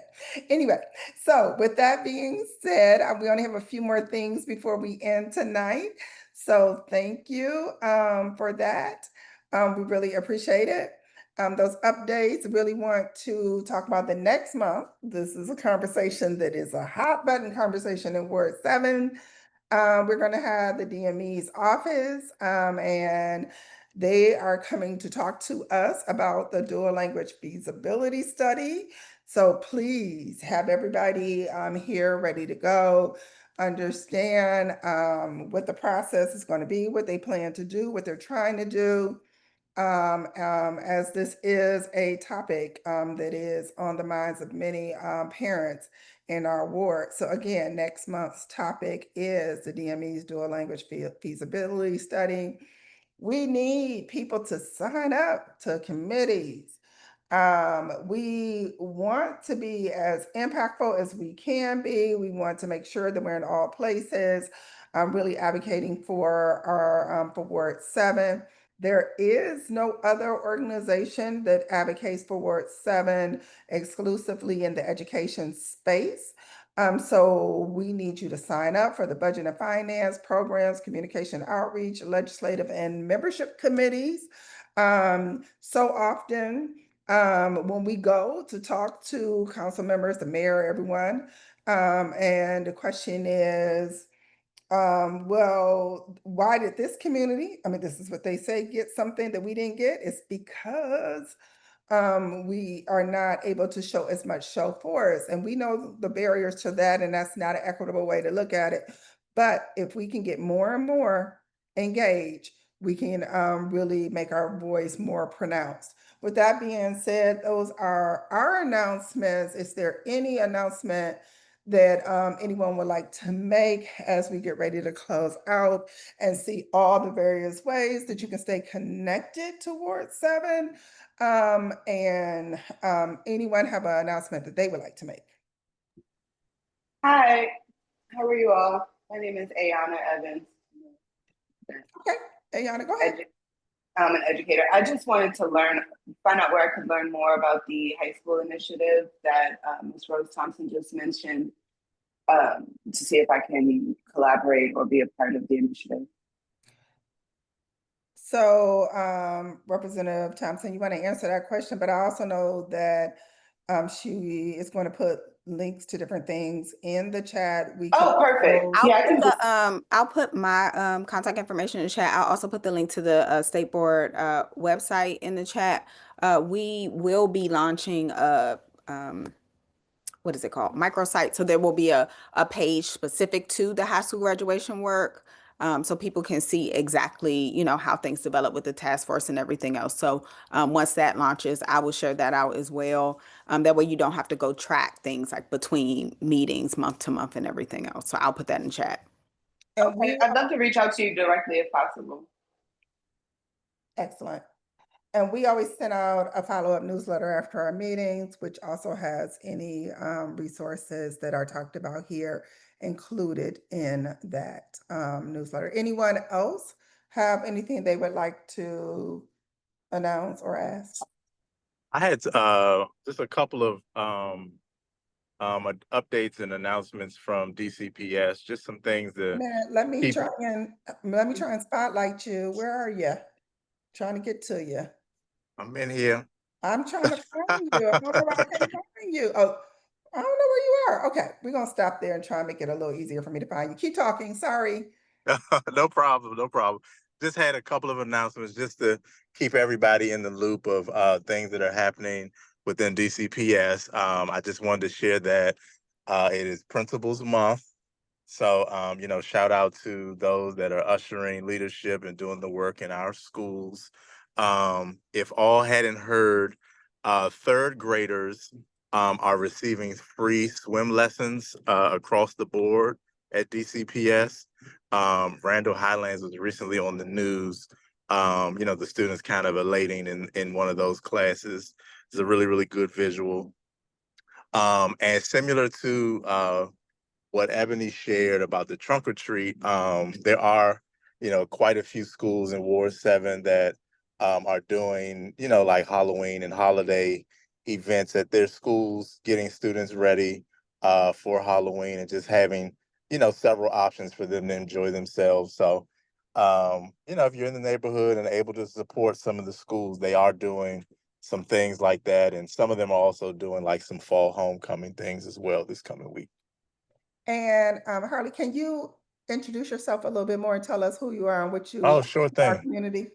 Anyway, so with that being said, we only have a few more things before we end tonight. So thank you for that. We really appreciate it. Those updates, really want to talk about the next month. This is a conversation that is a hot button conversation in Ward 7. We're going to have the DME's office, and they are coming to talk to us about the dual language feasibility study. So please have everybody here ready to go, understand what the process is going to be, what they plan to do, what they're trying to do, as this is a topic that is on the minds of many parents in our ward. So again, next month's topic is the DME's dual language feasibility study. We need people to sign up to committees. We want to be as impactful as we can be. We want to make sure that we're in all places. I'm really advocating for our for Ward 7. There is no other organization that advocates for Ward 7 exclusively in the education space. So we need you to sign up for the budget and finance programs, communication outreach, legislative and membership committees. So often when we go to talk to council members, the mayor, everyone, and the question is, well, why did this community, I mean, this is what they say, get something that we didn't get? It's because we are not able to show as much show force. And we know the barriers to that, and that's not an equitable way to look at it. But if we can get more and more engaged, we can really make our voice more pronounced. With that being said, those are our announcements. Is there any announcement that anyone would like to make as we get ready to close out and see all the various ways that you can stay connected to Ward 7? Anyone have an announcement that they would like to make? Hi, how are you all? My name is Ayana Evans. Okay, Ayana, go ahead. I'm an educator. I just wanted to find out where I could learn more about the high school initiative that Ms. Rose Thompson just mentioned, to see if I can collaborate or be a part of the initiative. So, Representative Thompson, you want to answer that question, but I also know that she is going to put links to different things in the chat. Oh, perfect. I'll put my contact information in the chat. I'll also put the link to the State Board website in the chat. We will be launching a what is it called? Microsite. So there will be a page specific to the high school graduation work. So people can see exactly, you know, how things develop with the task force and everything else. So once that launches, I will share that out as well. That way you don't have to go track things like between meetings month to month and everything else. So I'll put that in chat. Okay, I'd love to reach out to you directly if possible. Excellent. And we always send out a follow-up newsletter after our meetings, which also has any resources that are talked about here included in that newsletter. Anyone else have anything they would like to announce or ask? I had just a couple of updates and announcements from DCPS, just some things that let me try and spotlight you. Where are you? Trying to get to you. I'm in here. I'm trying to find you. I don't know why I can't find you. Oh, I don't know where you are. Okay, we're gonna stop there and try and make it a little easier for me to find you. Keep talking. Sorry. No problem. No problem. Just had a couple of announcements just to keep everybody in the loop of things that are happening within DCPS. I just wanted to share that it is Principals Month. So, you know, shout out to those that are ushering leadership and doing the work in our schools. If all hadn't heard, third graders are receiving free swim lessons across the board at DCPS. Randall Highlands was recently on the news. You know, the students kind of elating in one of those classes. It's a really, really good visual. And similar to what Ebony shared about the trunk or treat, there are, you know, quite a few schools in Ward 7 that are doing, you know, like Halloween and holiday events at their schools, getting students ready for Halloween and just having, you know, several options for them to enjoy themselves. So, you know, if you're in the neighborhood and able to support some of the schools, they are doing some things like that. And some of them are also doing like some fall homecoming things as well this coming week. And Harley, can you introduce yourself a little bit more and tell us who you are and what you Oh, sure to our thing. community?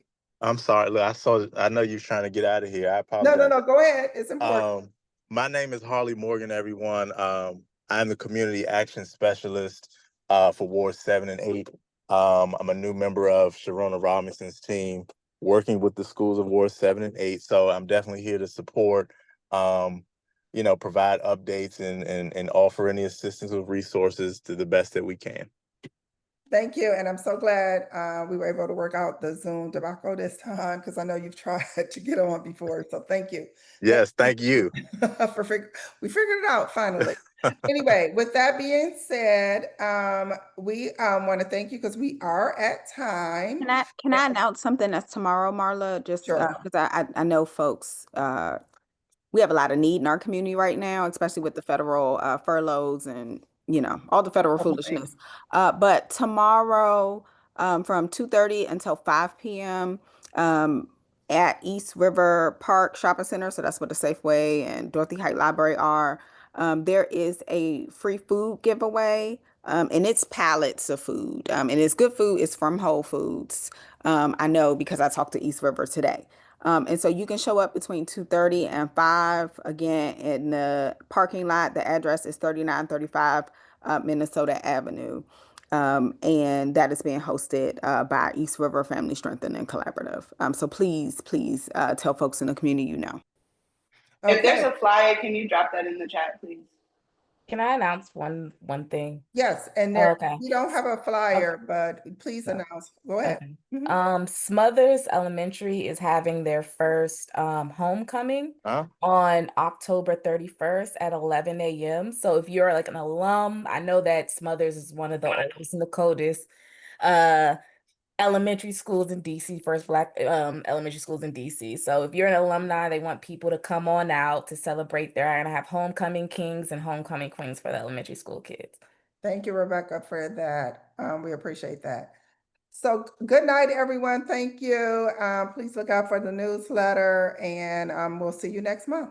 I'm sorry. Look, I know you're trying to get out of here. I apologize. No, go ahead. It's important. My name is Harley Morgan, everyone. I'm the community action specialist for Ward 7 and 8. I'm a new member of Sharona Robinson's team working with the schools of Ward 7 and 8. So I'm definitely here to support, you know, provide updates and offer any assistance with resources to the best that we can. Thank you. And I'm so glad we were able to work out the Zoom debacle this time because I know you've tried to get on before. So thank you. Yes, thank you. We figured it out finally. Anyway, with that being said, we want to thank you because we are at time. Can I announce something that's tomorrow, Marla? Just because I know folks, we have a lot of need in our community right now, especially with the federal furloughs and, you know, all the federal foolishness. But tomorrow from 2:30 until 5 p.m. At East River Park Shopping Center, so that's what the Safeway and Dorothy Height Library are, there is a free food giveaway. And it's pallets of food. And it's good food. It's from Whole Foods. I know because I talked to East River today. And so you can show up between 2:30 and 5. Again, in the parking lot, the address is 3935 Minnesota Avenue. And that is being hosted by East River Family Strengthening Collaborative. So please tell folks in the community you know. If there's Okay, a flyer, can you drop that in the chat, please? Can I announce one thing? yes, and Oh, there, okay. we don't have a flyer, but please Yeah. announce, go ahead. Okay. Mhm. Smothers Elementary is having their first homecoming Huh? on October 31st at 11 a.m. So if you're like an alum, I know that Smothers is one of the oldest and the coldest elementary schools in DC, first Black elementary schools in DC. So if you're an alumni, they want people to come on out to celebrate. They're gonna have homecoming kings and homecoming queens for the elementary school kids. Thank you, Rebecca, for that. We appreciate that. So good night, everyone. Thank you. Please look out for the newsletter, and we'll see you next month.